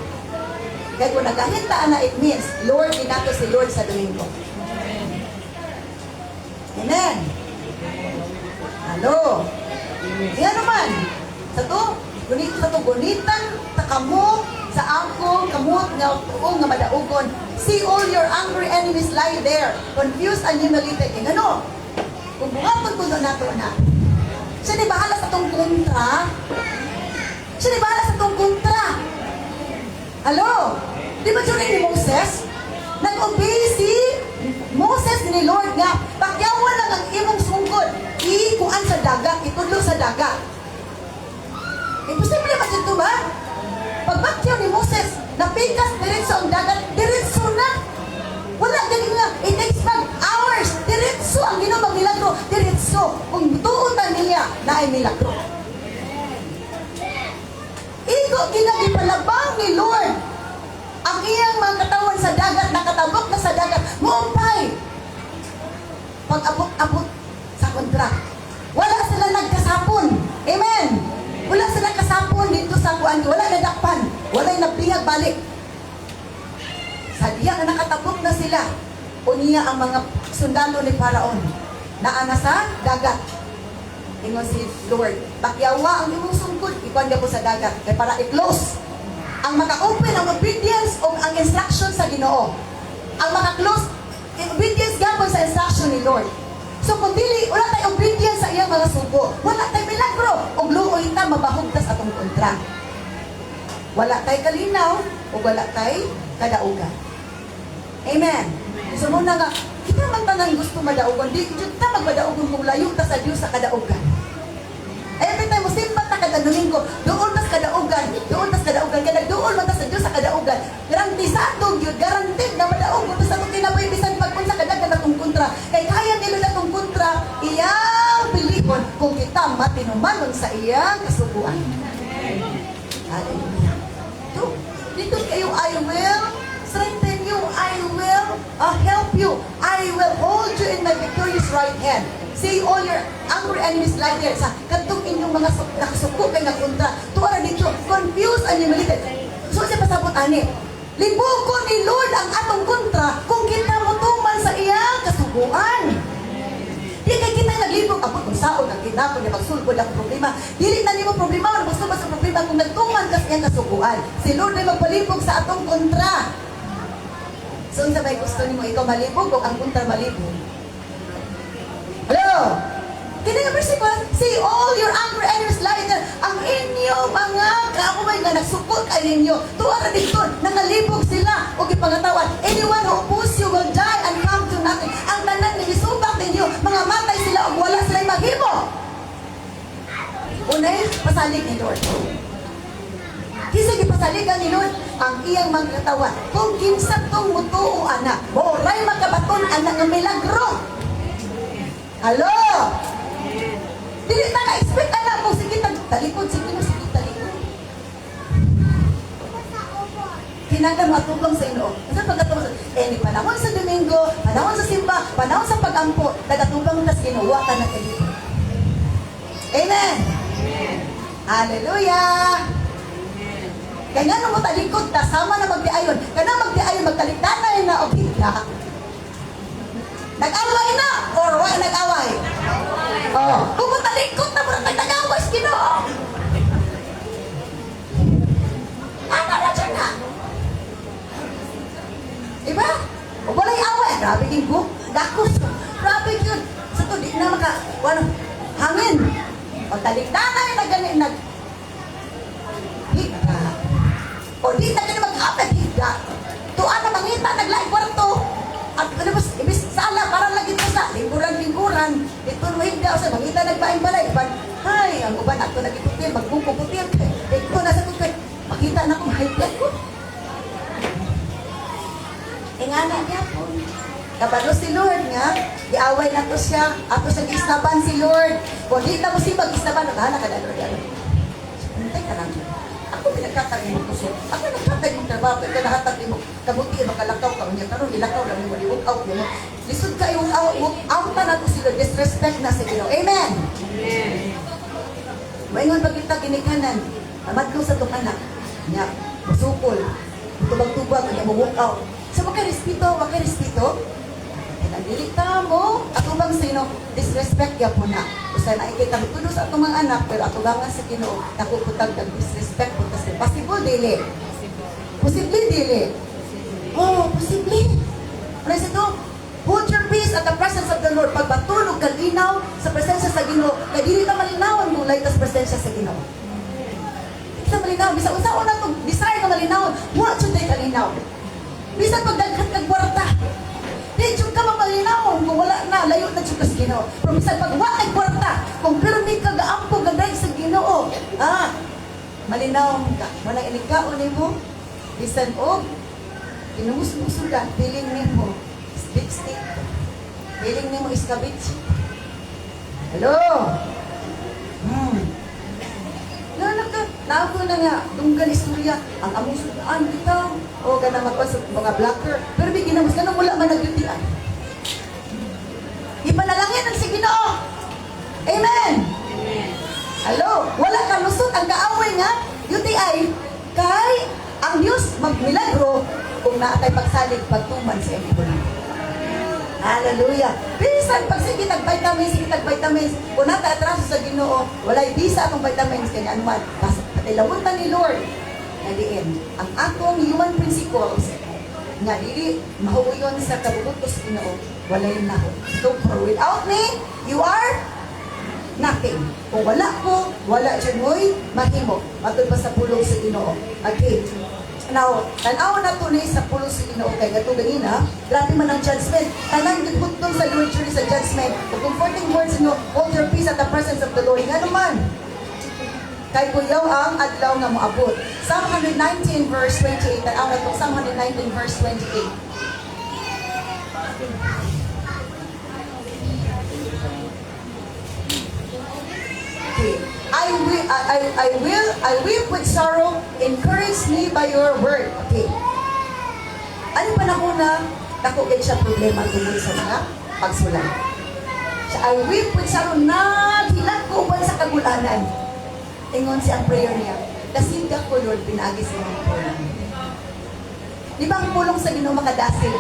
Kaya kung nagahintaan na, it means, Lord, dinato si Lord sa Domingo. Amen. Hello? Yan naman. Sa to, gunitan, takamo, sa ako, kamot, nga tuong, nga madaugon. See all your angry enemies lie there, confused and humiliated. Yung ano? Kung buhatod ko doon nato na, siya di bahala sa tong kontra. Siya di bahala sa tong kontra. Hello? Di ba during ni Moses? Nag-obey si Moses ni Lord nga, pakyawan lang ang imong sungkod. Ikuan sa dagat, itudlo sa dagat. Imposible ba dito ba? Pagbakyaw ni Moses, napikas diretso ang dagat, diretso na. Wala galing nga, it takes 5 hours. Diretso ang ginawang milagro, diretso. Kung tuutan niya na ay milagro. Iko ginagipalabang ni Lord ang iyang mga katawan sa dagat, nakatabok na sa dagat, muumpay. Pag-abot-abot sa kontra. Wala sila nagkasapon. Amen. Wala sila kasapon dito sa kuan. Wala nadakpan. Wala nabihag balik. Sa diya na nakatabok na sila. Unya ang mga sundalo ni Paraon. Naana sa dagat. Ingon si Lord, pakyawa ang imong sungkod, ikuan ka po sa dagat. Kaya para i-close. Ang maka-open ang obedience o ang instruction sa Ginoo. Ang maka-close, obedience gapon sa instruction ni Lord. So kung dili, wala tayo obedience sa iyang mga sugo. Wala tayo milagro. O luoy ta, mabahugtas atong kontra. Wala tayo kalinaw o wala tayo kadaugan. Amen. So muna nga, kita man tanang gusto madaugan. Di kita magmadaugan kung layo ta sa Diyos sa kadaugan. Every time mo simpat na kada Domingo, doon tas kadaugan, doon tas kadaugan, kada doon man tas sa Diyos sa kadaugan. Garantisado gyud, guaranteed na madaugan tas atong kinabay bisan pagpunta kadaghan atong kontra. Kay kaya nila atong kontra, iyang pilihon kung kita matinumanon sa iyang kasubuan. Hallelujah. Dito kayo, I will strengthen you, I will help you, I will hold you in my victorious right hand. See all your angry enemies lie there sa kadtong inyong mga nakasuko kay nga kontra. Tuara dito, confused and humiliated. So siya pasabot ani. Libugon ni Lord ang atong kontra kung kita motuman sa iyang kasuguan. Di kay kita naglibog abot kung saon ang kinako ni magsulbod ang problema. Dili na nimo problema o magsulbod sa problema kung nagtuman ka sa iyang kasuguan. Si Lord ay magpalibog sa atong kontra. So unsa may gusto nimo ikaw malibog o ang kontra malibog? Hello? Kini nga versicle, see all your angry enemies lie there. Ang inyo mga kaumay nga nagsukol kay ninyo. Tuwara dito, nangalibog sila o ipangatawan. Anyone who oppose you will die and come to nothing. Ang tanan nga isubak ninyo, mga matay sila o wala sila maghimo. Unay, pasalig ni Lord. Kisa gipasaligan ni Lord ang iyang mga katawan. Kung kinsa tong mutuo anak, moray makabaton anak nga milagro. Hello? Dili na ka-expect anak mo. Sige, talikod. Sige, talikod. Kinanggan matulong sa inyo. Kasi pagkatulong sa ni panahon sa Domingo, panahon sa simba, panahon sa pag-ampo, nagatulong na sa kinuha ka na kayo. Amen? Hallelujah! Kaya nga mo talikod, tasama na magdiayon. Kaya na magdiayon, magtalikdanay na o bigla. Nag-away na or wala nag-away? Oh, kung matalikot na mo na nag-away sa Ginoo. Ano na dyan na? Diba? O wala'y away. Grabe yung go. Dakos. Grabe yun. Sa to, di na maka, hangin. O talikdanay na ganin, higda. O di na ganin mag-apet, higda. Tuan na mangita, naglaing kwarto. At ano ba, ibig sala, parang lagi po sa lingkuran. Ito no higda, o sa mangita nagbaing balay. Hay, ang uban ako nag-iputil, magpupuputil. Ito na sa tukay, makita na kong higda ko. Ingana niya po. Kabalo si Lord nga, giaway na to siya, ato siya giislaban si Lord. Kung di na mo si mag-islaban, naghahanap ka na Lord. Hintay ka lang. Ako pinagkakain mo kusog. Ako nagkakain mo trabaho. Kaya nahatag mo, kabuti, makalakaw ka. Kanya karoon, ilakaw lang mo, i-walk out mo. Lisod ka, i-walk out na to si Lord. Disrespect na sa Ginoo. Amen! Amen! Maingon pag kita ginikanan, amadlo sa itong anak. Nga, masukol. Tubag-tubag, kanya mo walk out. So, respeto. Nandili ka mo, at ubang sino, disrespect ya po na. Usa na ikita mo tulo sa atong mga anak, pero atubangan sa Ginoo, nakuputag ng disrespect po kasi possible dili. Posible dili. Oh, posible. Ano sa ito? Hold your peace at the presence of the Lord. Pag matulog ka linaw sa presensya sa Ginoo, kaya dili ka malinaw ang mulay sa presensya sa Ginoo. Dili ka malinaw. Bisa unsa na itong desire ka malinaw. What should they kalinaw? Bisa pagdaghat kag kwarta. Di jud ka mamalinaw kung wala na layo na jud ka sa Ginoo. Pero bisan pag wa kay kwarta, kung pirmi ka gaampo gaday sa Ginoo, malinaw ka. Wala iligkaon nimo. Bisan og inumus-musulan, feeling nimo stick. Feeling nimo iskabit. Hello. Naako na nga, tunggal istorya, ang among sudaan bitaw, o ganang magpasok mga blocker, pero may ginamos ka nang wala man nagyutian. Ipanalangin ang si Ginoo. Amen! Hello? Wala ka lusot ang kaaway nga, UTI, kay ang Diyos magmilagro kung naatay pagsalig pagtuman sa iyong. Hallelujah! Bisan pag sige tag-vitamins, kung nata-atraso sa Ginoo, walay bisa akong vitamins, kanya anuman, ilamutan ni Lord nga diin ang atong human principles nga dili mahuyon sa kabubutos Ginoo walay na ko. So for without me you are nothing. Kung wala ko, wala jud mo'y mahimo matud pa sa pulong sa Ginoo. Okay. Now, tanaw na to ni sa pulong sa Ginoo kay gato ganina, grabe man ang judgment. Tanang gibutong sa Lord jury sa judgment. The comforting words hold your peace at the presence of the Lord. Nga naman kay kuyaw ang adlaw nga moabot. Psalm 119 verse 28. Tanaw na to Psalm 119 verse 28. Okay. I weep with sorrow, encourage me by your word. Okay. Ano pa na una, nakugid siya problema tungkol sa mga pagsulat. I weep with sorrow, naghilat ko ba sa kagulanan. Ingon siya ang prayer niya. Dasinda ko, Lord, pinagi sa mga pulong. Di ba ang pulong sa Ginoo makadasig?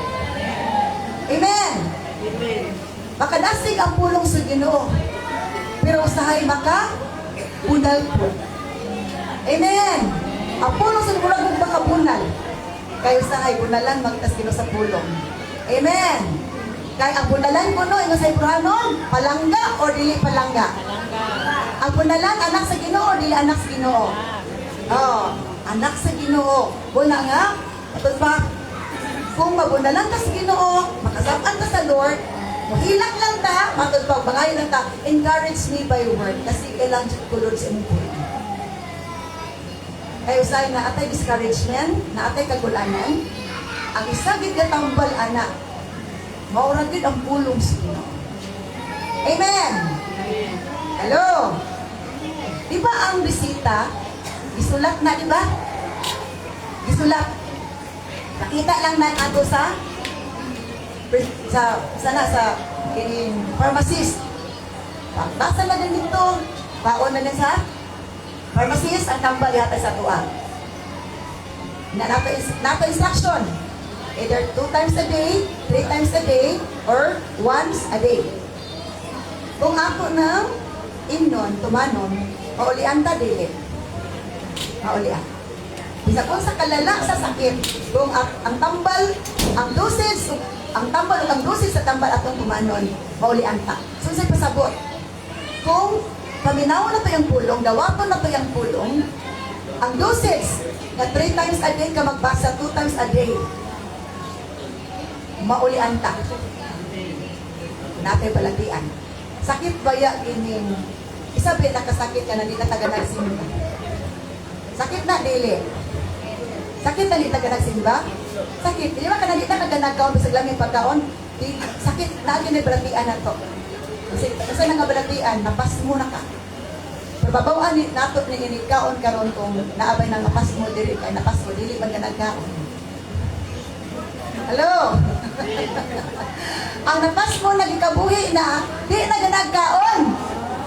Amen! Amen! Makadasig ang pulong sa Ginoo. Pero usahay bunal po. Amen! Ang pulong sa Ginoo kung makabunal. Kaya usahay, bunalan magtas Ginoo sa pulong. Amen! Kaya ang bunalan ko no, ingon sa Ibrahanon, palangga o dili palangga? Ang bunalan, anak sa Ginoo, dili anak sa Ginoo. Oh, anak sa Ginoo. Buna nga, atod ba? Kung mabunalan ka sa Ginoo, makasabtan ka sa Lord, mahilak lang ta, atod ba, bangayon lang ta, encourage me by word, kasi kailangan dyan ko Lord sa imong puno. Kaya usay na atay discouragement, na atay kagulanan, ang isagid ka tambal anak, mauragid ang pulong sa Ginoo. Amen! Hello? Di ba ang bisita, gisulat na, di ba? Gisulat. Nakita lang na ato sa pharmacist. Pagbasa na din dito, baon na din sa pharmacist, ang tambal yata sa tuwa. Nato instruction. Either 2 times a day, 3 times a day, or once a day. Kung ako ng imnon, tumanon, maulian ta dili. Maulian. Bisa kung sa kalala sa sakit, kung ang tambal, ang dosage sa tambal atong tumanon, maulian ta. So sa pasabot. Kung paminaw na to yung pulong, dawaton na to yung pulong, ang dosage na 3 times a day ka magbasa, 2 times a day, maulian ta. Natay balatian. Sakit baya ining isabi nakasakit ka na di ka taga-nagsimba. Sakit na dili. Sakit na di taga-nagsimba. Sakit. Di ba ka na di taga-nagkaon sa laming pagkaon? Sakit na yun yung balatian na to. Kasi nga balatian, napas mo na ka. Pababawaan ni nato ni inikaon karon kung naabay nang napas mo diri kay napas mo dili man ka nagkaon. Hello. Ang napas mo nagikabuhi na, di na ganagkaon.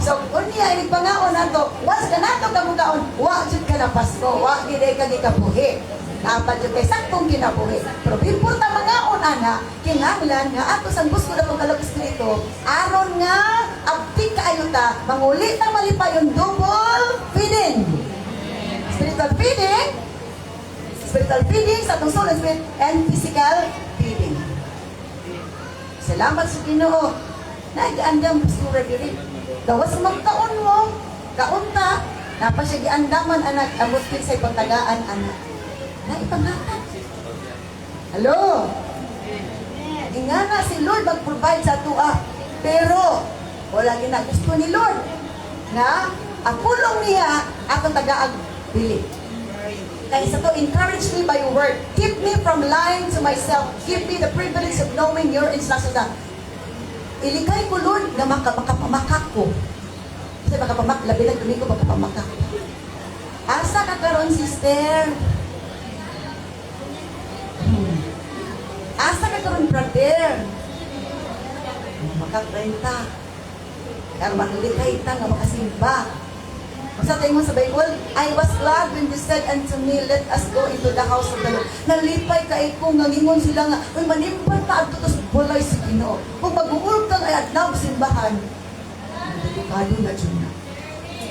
So unya ini pangaon nato, once ka nato kamugaon, wa jud ka napas ko, wa gid ka gikabuhi. Dapat jud kay saktong kinabuhi. Pero importa mangaon ana, kinahanglan nga ato sang gusto na pagkalog espiritu, aron nga abtik kaayo ta, manguli ta malipay yung double feeding. Spiritual feeding sa atong soul and spirit, and physical feeding. Salamat sa Ginoo. Nag-andam pastura diri. Gawas magkaon mo, kaon ta, napa siya giandaman anak, abot kit sa pagtagaan anak. Naipanghatag. Hello? Ingana si Lord mag-provide sa tuwa. Pero, wala gina gusto ni Lord na ang pulong niya atong tagaag bili. Kaya sa to, encourage me by your word. Keep me from lying to myself. Give me the privilege of knowing your instructions. Ilikay ko, Lord, na makapamakak ko. Kasi makapamak, labi lang tuloy ko makapamakak. Asa ka karon, sister? Asa ka karon, brother? Makakrenta. Kaya makilikay ta nga makasimba. Sa tingin mo sa Bible, I was glad when they said unto me, let us go into the house of the Lord. Nalipay ka ko, nangingon sila nga, uy, manimpan ta, at tutos bulay si Ginoo. Kung mag-uulog kang ay adlaw simbahan, delikado na dyan na.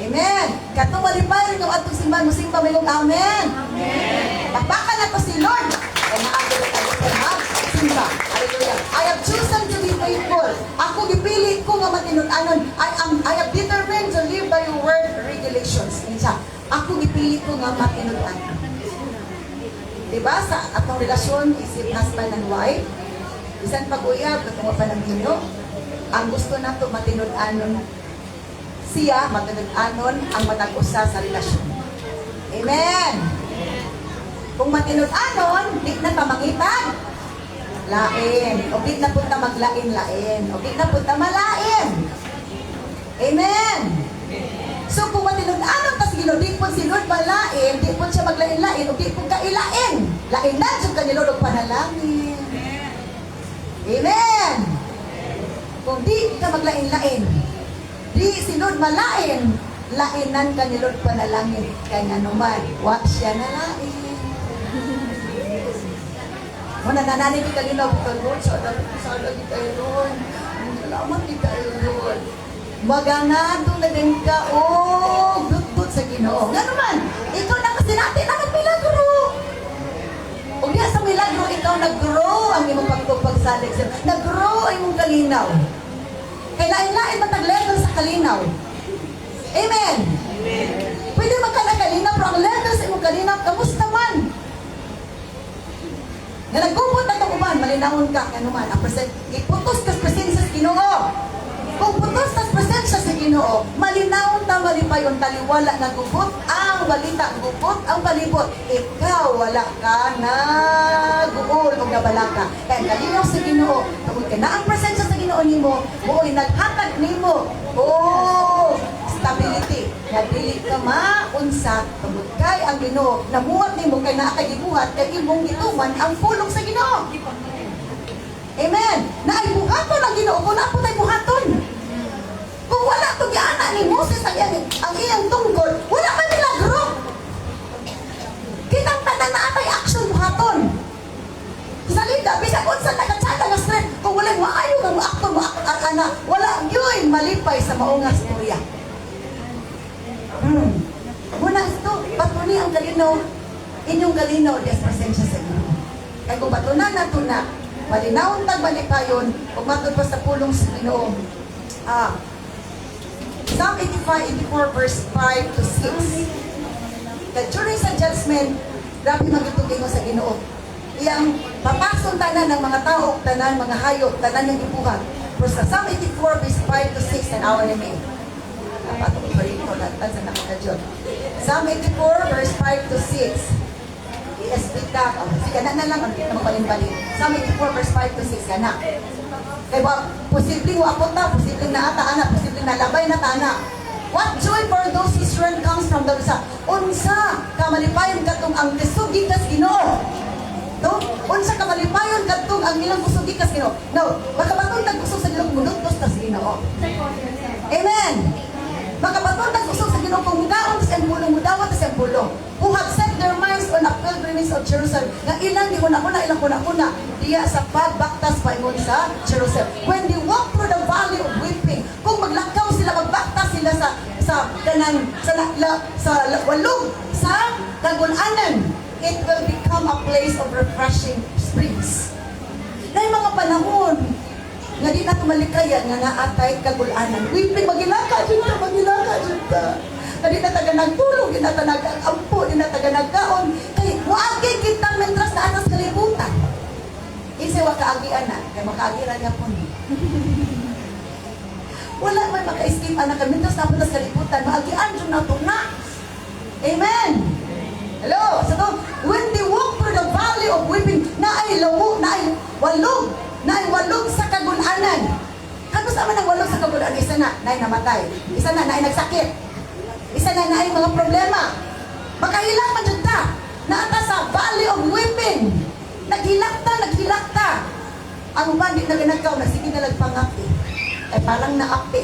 Amen! Katong malipay rin yung atong simbahan, musimba may amen! Amen! Bakbakan na to si Lord! Kaya naagad na tayo sa simba. Hallelujah! I have chosen to be faithful. Ako gipili ko nga matinunanon. I have determined to live by your word regulations. Insa, ako gipili ko nga matinunanon. Diba? Sa atong relasyon, isip husband and wife, bisan pag-uyab, katong panamino, ang gusto nato matinunanon siya, matinunanon ang matag-usa sa relasyon. Amen! Kung matinunanon, di na pamangitan. Lain. O di na punta maglain-lain. O di na punta malain. Amen. So kung matinunanon tas ginudipon si Lord malain, di po siya maglain-lain, o di po kailain. Lain na dyan ka ni Lord og panalangin. Amen. Kung di ka maglain-lain, di si Lord malain, lainan ka ni Lord panalangin. Kaya nga naman, wa siya na lain. Muna nananay kita ginawa ka, Lord, sa lagi tayo, Lord. Salamat kita, Lord. Maganado na din ka, dut-dut sa Ginoo. Nga naman, ikaw na kasi natin na magmilagro. O diya sa milagro, ikaw nag-grow ang imong pagpagsalig. Nag-grow ang imong kalinaw. Kaya lain-lain matag-level sa kalinaw. Amen. Amen. Pwede magkanakalinaw, pero ang level sa imong kalinaw, kamusta man? Nga nagkupot na itong uban, malinahon ka, kanuman, ang iputos kas presensya sa Ginoo. Kung putos kas presensya sa Ginoo, malinahon ta malipayon taliwala na gubot, ang balita gubot, ang palibot. Ikaw, wala ka na guol o nabalaka. Kaya kalinaw sa Ginoo, tungkol ka na ang presensya sa Ginoo nimo, buoy naghatag nimo, stability. Nadili ka maunsa, tungkol kay ang Ginoo, namuhat nimo kay naa kay gibuhat, kay imong gituman ang pulong sa Ginoo. Amen. Na ay buhaton ang Ginoo, kung na po tayo buhaton. Kung wala to giana ni Moses ang iyang tungkol, wala ka milagro. Kitang tanan na atay action buhaton. Salida, bisag unsa nagatsada nga strength, kung wala maayo nga mo-akton mo-akton wala yoy malipay sa maungas storya. Muna ito, patuni ang kalinaw, inyong kalinaw, des presensya sa Ginoo. Kaya kung patunan na ito na, malinawon tagbalipayon, kung matod pa sa pulong sa Ginoo. Psalm 84 verse 5 to 6. That during sa judgment, grabe magitugin mo sa Ginoo. Iyang papason tanan ng mga tao, tanan mga hayop, tanan ng ibuhat. Pero sa Psalm 84 verse 5 to 6, an hour na may. Patong ko rin ito, natin sa nakakadyon. Psalm 84 verse 5 to 6. i-speak ka, sige na lang, ang kita magbalin-balin. Sa 84 verse 5 to 6 ka na. Kaya ba, posibleng wapot na, posibleng naata-ana, posibleng nalabay na tana. What joy for those whose strength comes from the Lord. Unsa, kamalipayon katong ang lisugi kas Ginoo. No? Unsa kamalipayon katong ang ilang kusog gikas Ginoo. No, makabaton tag kusog sa Ginoo munudtos tas Ginoo. Amen. Makabaton tag kusog sa Ginoo kung mudaon sa embulong mudawat sa embulong. Who have set their minds on a pilgrimage of Jerusalem. Nga ilang di kuna-kuna ilang kuna-kuna diya sa pagbaktas paingon sa Jerusalem. When they walk through the valley of weeping, kung maglakaw sila magbaktas sila sa kanang sa walog sa kagun-anan, it will become a place of refreshing springs. Na mga panahon nga di na tumalikayan nga naatay kagulanan. Weeping magilaka dito, Kadi na taga nagtulog, di na taga nag-ampo, di na taga nagkaon. Kay waagi kita mentras na atas kalibutan. Isa wa kaagian na, kay makaagiran niya po. Wala may maka-escape anak kami mentras na atas kalibutan. Maagian dyan na ito na. Amen. Hello. So when they walk through the valley of weeping, na ay walog sa kagunanan. Kano sa man ang walog sa kagunanan? Isa na ay namatay. Isa na ay nagsakit. Isa na ay mga problema. Makahilang man dyan ta. Naata sa valley of weeping. Naghilak ta. Ang bandit na ganagaw na sige na nagpangapi. Ay parang naapi.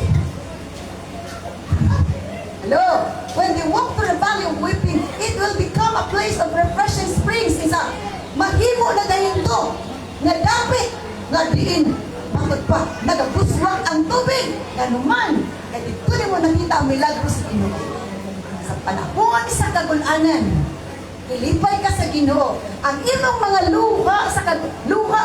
Hello? When they walk through the valley of weeping, it will become a place of refreshing springs. Isa, mahimo na dahinto. Nga dapit. Nga diin. Bakit pa? Nagabuswak ang tubig. Ganuman. Kaya dito mo nakita ang milagro sa Ginoo. Sa panahon sa kagunanan, ilipay ka sa Ginoo. Ang imong mga luha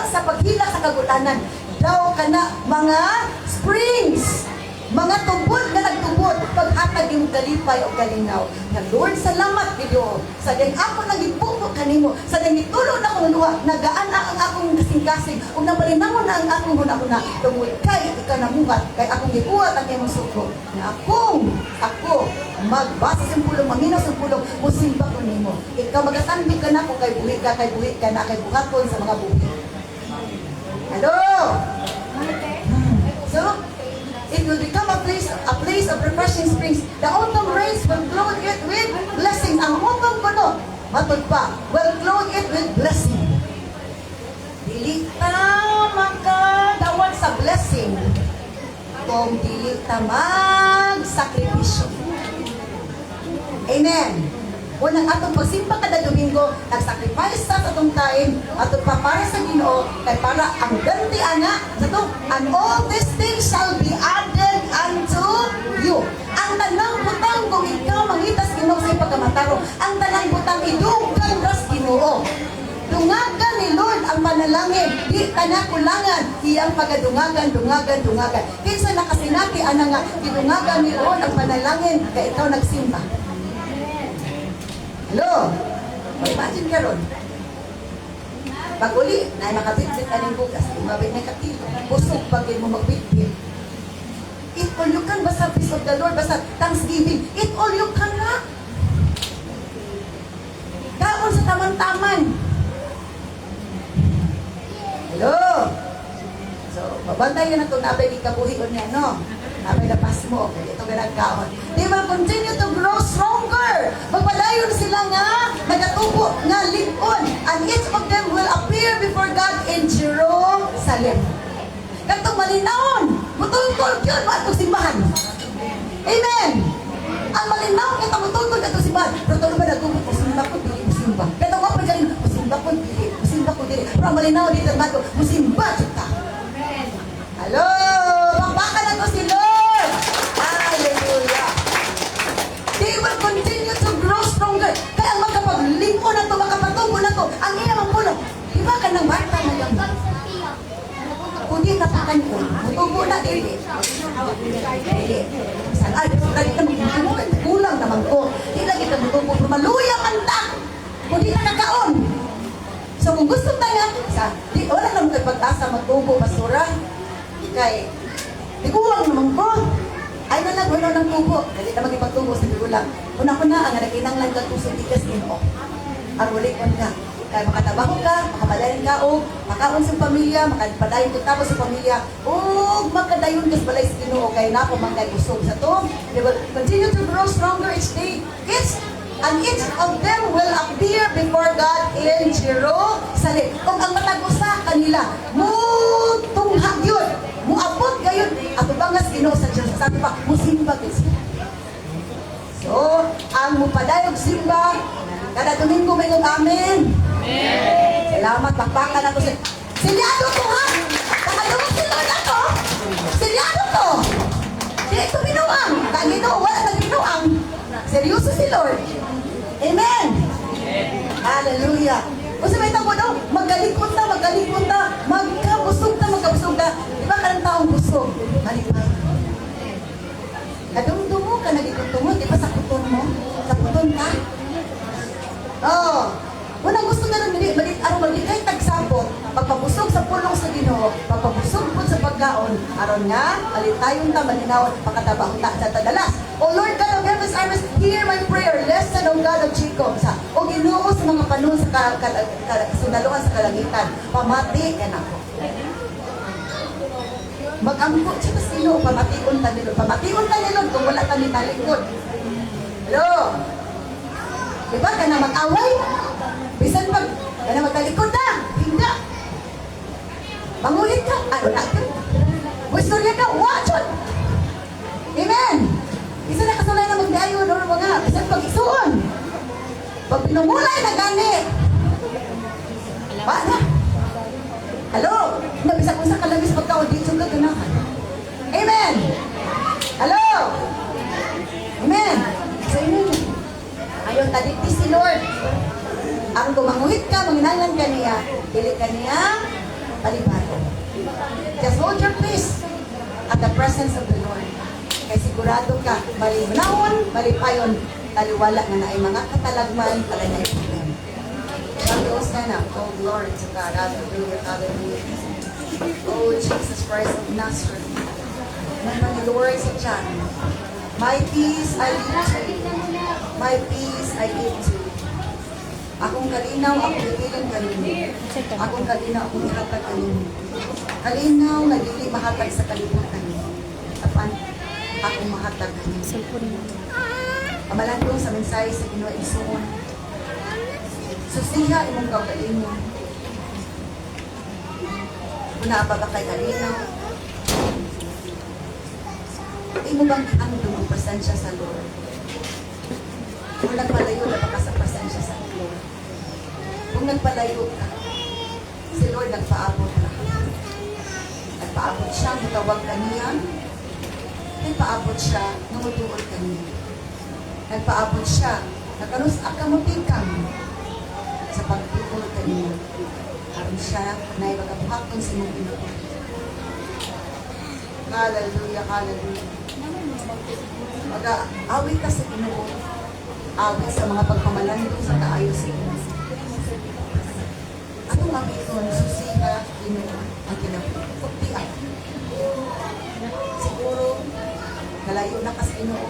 sa paghila sa kagunanan, daw ka na mga springs, mga tubod na nagtubod, paghatag yung galipay o galinaw. Na Lord, salamat Ginoo. Sa din ako nagipupo kanimo, sa din itulo na akong luha, nagaan ang akong kasing-kasing, ug nabalinangon na ang akong huna-huna. Tungod kay ikaw namuhat, kay akong gibuhat ang imong suko. Na ako magbasa sa pulong, manginaw sa pulong, musimba ko nimo. Ikaw magatandog ka na kung kay buhi ka na, kay buhaton sa mga buhi. Hello? So, it will become a place of refreshing springs. The autumn rains will clothe it with blessings. Ang autumn kuno, matod pa, will clothe it with blessing. Dili ta magkadawan sa blessing kung dili ta magsakripisyo. Amen. Unang atong pagsimba kada Domingo, nag-sacrifice sa atong time, atong pa para sa Ginoo, kay para ang ganti ana sa to, and all these things shall be added unto you. Ang tanang butang kung ikaw mangitas Ginoo sa pagkamataro, ang tanang butang idugan ras Ginoo. Dungagan ni Lord ang panalangin, di kana kulangan, iyang pagadungagan. Kinsa nakasinati ana nga gidungagan ni Lord ang panalangin kay ikaw nagsimba. Hello? Imagine ka ron. Pag uli, na makabitbit aning bugas, umabit na katilo, busog pag mo magbitbit. Eat all you can, basta peace of the Lord, basta thanksgiving. Eat all you can na. Kaon sa taman-taman. Hello? So, mabantayan na itong nabay di kabuhion niya, no? Nabay na pas mo, ito ganagkaon. They will continue to grow stronger. Magpadayon sila nga, nagatubo, nga likon. And each of them will appear before God in Jerusalem. Katong malinawon, mutungkol yun, matong simbahan. Amen! Ang malinaw, kita mutungkol katong simbahan. Pero ito ba nagumot, musimba ko, dili musimba. Katong ako galing, musimba ko, dili. Pero ang malinaw dito, mato, musimba kita. Hello! Pakpakan na to si Lord! Hallelujah! They will continue to grow stronger. Kaya makapaglimpo na to, makapatubo na to, ang iyang ang puno. Diba ka ng bata na yan? Kundi napakan ko. Matubo na, dili. Ay, lagi ka magtubo, kulang naman ko. Di lagi ka matubo, maluya man ta. Kundi na nakaon. So kung gusto tayo, wala naman kayo pag-asa matubo, basura. Kay, di kuwang naman ko. Ay na lang, wala ng tubo. Dali na magipagtubo sa bigulang. Una-una, ang naginang lang ka kusong tigas nino. Ang ulit ko na. kaya makatabaho ka, makapadayon ka, o makaon sa pamilya, makapadayon ka tapos sa pamilya, o magkadayon ka sa balay sa Ginoo, kaya na man kay kusog sa to. They will continue to grow stronger each day. And each of them will appear before God in Jerusalem. Kung ang matag usa kanila, mutunghag yun, muabot gayon, at ubangas Ginoo sa Jerusalem. Sabi pa, musimba gid sila. So, ang mupadayog simba, kada Domingo may amen. Amen. Salamat, pakpakan ako sa... Silyado ko ha! Nakadungog si Lord ako! Silyado ko! Di ito binuang! Kagino, wala na binuang! Seryoso si Lord! Amen! Hallelujah! Kung sabi ito mo daw, magalikot na, magkabusog na. Di ba ka ng taong busog? Malipay. Kadungdung mo ka, nagikuto mo, di ba sa kuton mo? Sa kuton ka? Oo. Unang gusto na rin, maligay tagsabot, pagpabusog sa pulong sa Ginoo, pagpabusog po sa pagkaon, aron nga, alitayon ta, malinawan, pagkatabaho ta sa tadalas. O Lord God of heaven's armies, hear my prayer, listen, O God of Jacob, o Ginoo sa mga panahon sa sundaluhan sa kalangitan, pamati ka na ko. Mag-angko siya sa Ginoo, pamatiun ta nilod, kung wala ta ni talikod. Hello? Diba ka na mag-away? Bisan pag, ka na magtalikod na, hindi. Mangulit ka, ano natin? Gusto niya ka, watch it! Amen! Isa na kasulay na magdayo, doon mga, bisan pag isuon. Pag pinumulay na gani. Paano? Hello? Nabisa ko sa kalabis pagkaon, di siyang gaganahan. Amen! Hello? Amen! So, amen. Ayaw tadikti si Lord. Ang gumanguhit ka, manginangan ka niya, pili ka niya, palibado. Just hold your peace at the presence of the Lord. Kaya sigurado ka, malinahon, malipayon, taliwala na ay mga katalagman, pala na yung Diyos ka na. Oh, glory to God. Hallelujah, hallelujah. Oh, Jesus Christ of Nazareth. May Lord sa John. My peace I give to you. My peace I give to you. Akong kalinaw, akong ipiling kanino. Akong kalinaw, akong ihatag kanino. Kalinaw, nagili mahatag sa kalibutan. Tapan, akong mahatag kanino. Pamalandong sa mensahe sa Ginoo Igsoon. Susiha imong kaugalingon. Kung naababa kay kalinaw, imo bang iandong ang presensya sa Lord? Kung nagpalayo na baka sa presensya sa Lord. Kung nagpalayo ka, si Lord nagpaabot ka. Nagpaabot siya, matawag ka niya. Nagpaabot siya, numutuol ka niya. Nagpaabot siya, nakamutikang sa pagtuol ka niya. Karon siya, na ibagabuhakon sa mong pinutuol. Hallelujah, hallelujah. Mag-awit ka sa Ginoo. Awit sa mga pagpamalandong sa kaayo sa Ginoo. Anong awiton? Susiha, Ginoo, ang kinapuktian. Siguro, nalayo na ka sa Ginoo.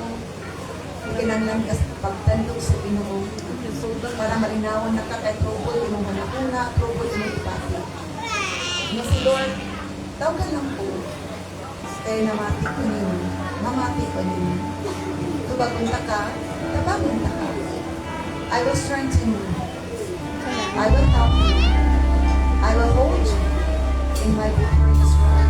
Kinanglan ka sa pagtandog sa Ginoo. Para malinawan na ka kay trouble, imong manakuna, trouble, imong ipati. No, si Lord, tawag ka lang po. Kaya namati ko ninyo, mamati ko ninyo. Tubagunta ka, tabagunta ka. I will strengthen you. I will help you. I will hold you in my victorious right.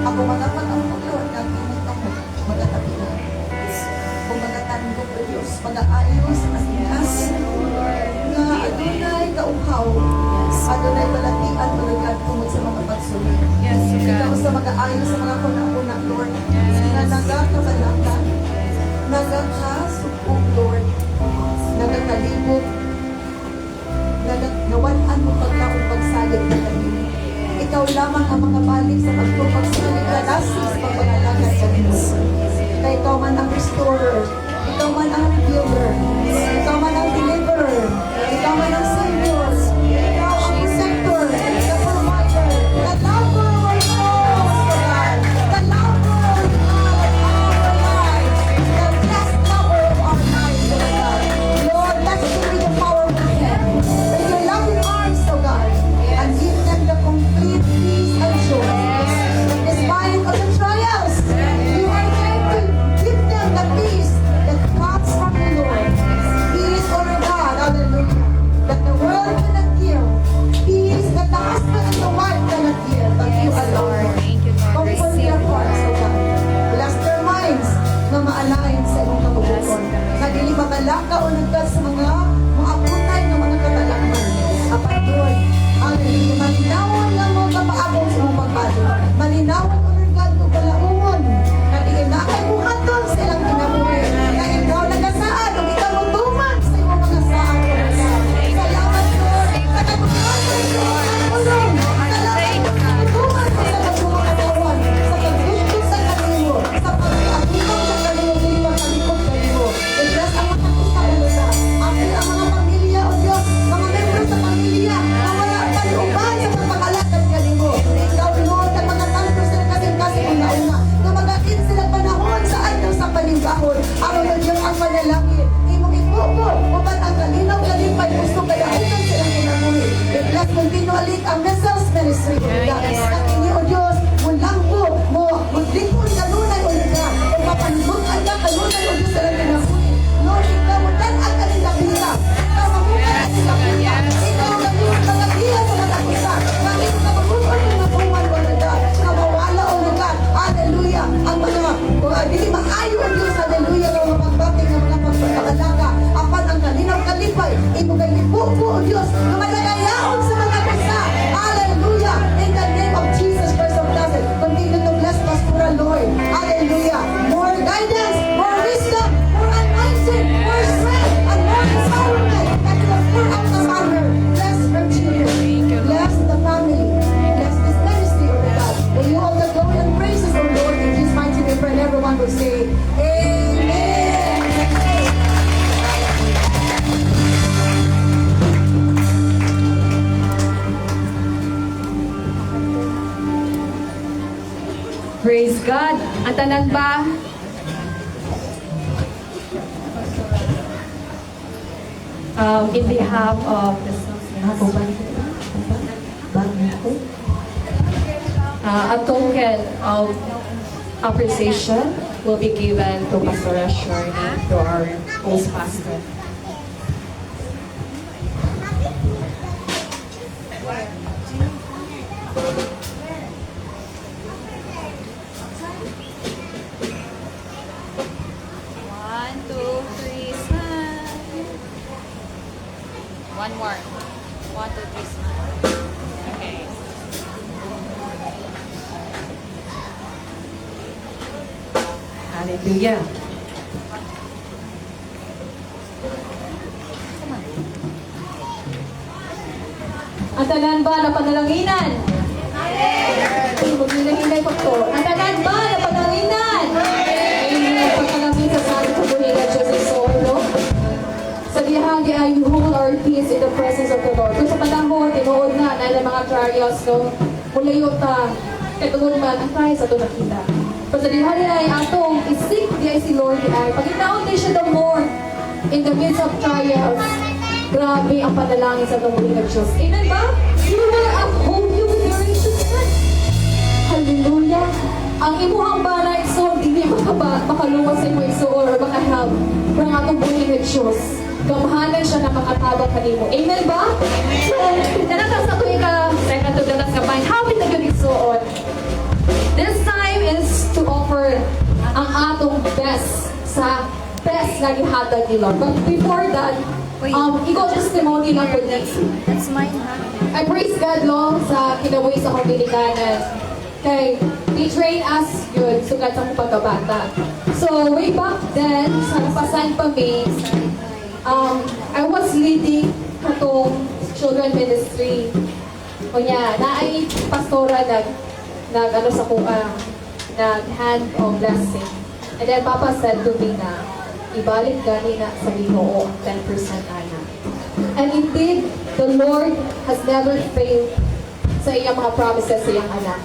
Ako manapan ang Lord, nagimot ako, magatabi na. Kung magatando ko Diyos, mag-aayos sa kasinas, nga adunay kauhaw, adunay balatian, tulad tungod sa mga pagsulit. Ikaw sa mag-aayos sa mga kuna-kuna, Lord, na nagakabalaka, nagakasupong, Lord, nagakalibot, nawalan mo pagkaong pagsalit na kami. Ikaw lamang ang mga balik sa pagpapagsalit na nasi sa pagpangalaga sa Diyos. Na ikaw man ang restorer, ikaw man ang revealer, ikaw man ang deliverer, ikaw man ang savior, ikaw ang protector, the provider, the lover of our souls, God, the lover of our lives, the best lover of our lives, God. Lord, let's give the power of your hand. With your loving arms, O God, and give them the complete peace and joy. Despite of the trials, you are there to give them the peace that comes from the Lord. Peace, O God, hallelujah, that the world cannot give. Peace that the husband and the wife cannot give, but you alone. Comfort their hearts, O God. Bless their minds na maalain sa iyong kabubuan. Na dili makalaka o nagdal sa mga maapunay ng mga katalakman. Apat doon, hallelujah, malinawon lang mo kapaabong sa iyong pagpado. Malinawon o nagdal mo kalaungon. Na di inakay buhaton sa ilang kinabuhi. Na ikaw nagasaan o ikaw mutuman sa iyong mga saan. Salamat, Lord. Sa kabubuan sa iyong tulong. Salamat, mutuman sa kabubuan katawan. Sa pagdugtog sa kanilo. Sa pag-aabutong sa kanilo. Dili makalikot kanilo. I-bless ang mga kusa-usa. Apil ang mga pamilya o Diyos. Mga membro sa pamilya. Na wala paluban sa pagpakalakad kanilo. Ikaw, Lord, ang mga tanto sila kasing-kasing una-una. Na magakin sila panahon sa ayaw sa paningkahon. Ang Diyos ang panalangin. Imong ipupo. Upat ang kalinaw kalipay. Gusto kalaunan silang kinabuhi. I-bless continually ang Vessels Ministry. At ini o Diyos, mulang po mo. Maglikon kanunay o Diyos. Kung mapanbukan ka kanunay o Diyos silang kinabuhi. Lord, ikaw mo dan ang kanilang hirap. Ikaw mabukan ang kanilang hirap. Ikaw gawin mga diya sa mga kusa. Bakit ka mabukan ng mabuhan o Diyos. Na mawala o Diyos. Hallelujah. Ang mga dili maayo o Diyos. Hallelujah. Ang mga pagbating ng mga pagpapakalaga. Apan ang kalinaw kalipay. Imugay lipupo o Diyos. Na malagayaon sa mga kusa. Hallelujah. In the name of Jesus Christ of Nazareth. Continue to bless Pastora Lloyd. Hallelujah. More guidance, more wisdom, more anointing, more strength, and more empowerment. And you will pour out upon her. Bless her children. Bless the family. Bless this ministry, O God. May you all the glory and praises, O Lord. In Jesus' mighty name, and everyone will say, Amen. Praise God. Ang tanan ba? In behalf of the a token of appreciation will be given to Pastor Shirley, to our host pastor. One, two, three, smile. One more. One, two, three, smile. Okay. Hallelujah. Ang tanan ba na panalanginan? Magnilanginay pa to. Ang tanan ba na panalanginan? Amen. Pagkalangin sa sabi ko buhay na Diyos ay solo. Sa dihan di ay you hold our peace in the presence of the Lord. Kung sa panahon, tinuod na na mga trials, no? Mulayo ta, katulad man, ang kaya sa ito nakita. Pero sa dihan ay atong isip di ay si Lord di ay. Pagkitaon di siya the more in the midst of trials. Grabe ang panalangin sa tumuling ng Diyos. Amen ba? He will uphold you with your righteous hand. Hallelujah. Ang imuhang balay, so, hindi makaluwas sa imo iso or makahelp. Pero ang atong buhay ng Diyos. gamhanan siya na makatabang kanimo. Amen ba? So, nanatas na tuwing ka, second to the last kapain, how did na yun isuot? This time is to offer ang atong best sa best na gihatag ni Lord. But before that, ikaw testimony lang po next. That's mine, ha? I praise God, Lord, sa kinabuhi sa kong ginikanan. Kay, they train us good sugat sa kong pagkabata. So, way back then, sa napasan pa me, I was leading katong children ministry. O niya, naay pastora nag sa kuha, nag-hand of blessing. And then Papa said to me na, ibalik gani na sa Ginoo ang 10% ana. And indeed, the Lord has never failed sa iyang mga promises sa iyang anak.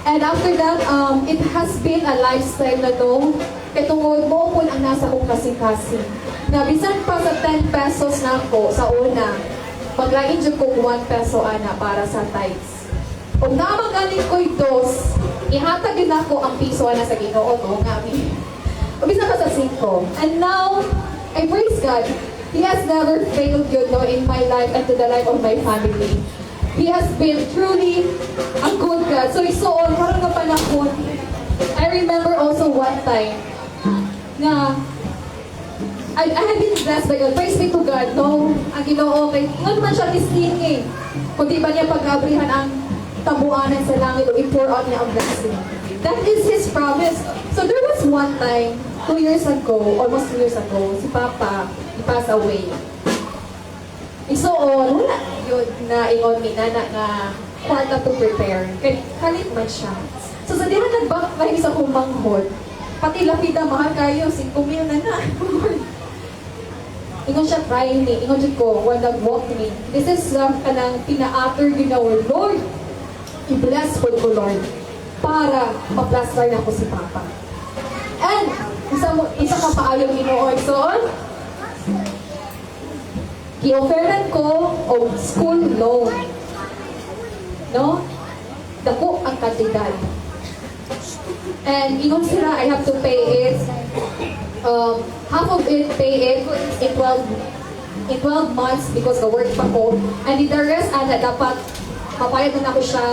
And after that, it has been a lifestyle na no, katungod mo po ang nasa kong kasing-kasing. Na bisan pa sa 10 pesos na ako sa una, maglain dyan ko 1 peso ana para sa tithes. Kung namang galing ko'y dos, ihatag din ako ang piso ana sa Ginoo no, ngami. Umpisa pa sa 5. And now, I praise God. He has never failed you no, in my life and to the life of my family. He has been truly a good God. So, isuon, parang nga panahon. I remember also one time na I have been blessed by God. Praise be to God. No, ang Ginoo, kay nga naman siya listening. Kundi ba niya pag-abrihan ang tabuanan sa langit o i-pour out niya ang blessing. That is His promise. So there was one time, 2 years ago, almost 2 years ago, si Papa, he passed away. Isuon, wala yun na ingon ni Nana nga kwarta to prepare. Kaya kalit man siya. So sa dihan nag-back na sa kong manghod, pati lapida mahal kayo, 5 mil na na. Ingon siya try ni, ingon siya ko, when nag-walk ni. This is kanang pina-utter ginawa, Lord, i-bless po ko, Lord, para ma-plaster na ko si Papa. And, isa ka paayong Ginoo, isuon, i-offeran ko o school loan. No? Dako ang kantidad. And ingon sila, I have to pay it, half of it, pay it in 12 months because the work pa ko. And the rest, dapat papayad na ako siya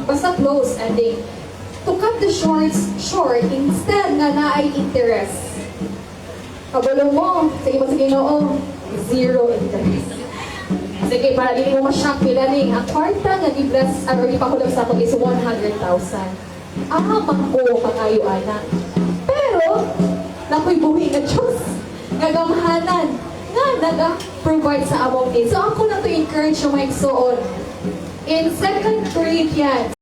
basta close ending. To cut the short, instead na naay interest. Kabalo mo, sige mo sa Ginoo, 0 interest. Sige, para hindi mo ma-shock pila ni. Ang kwarta nga i-bless, or ipakulang sa ako is 100,000. Ahamang ko pangayo anak. Pero, nako'y buhi na Diyos. Nagamhanan. Nga, naga-provide sa among needs. So ako na to encourage yung mga igsoon. In 2 Corinthians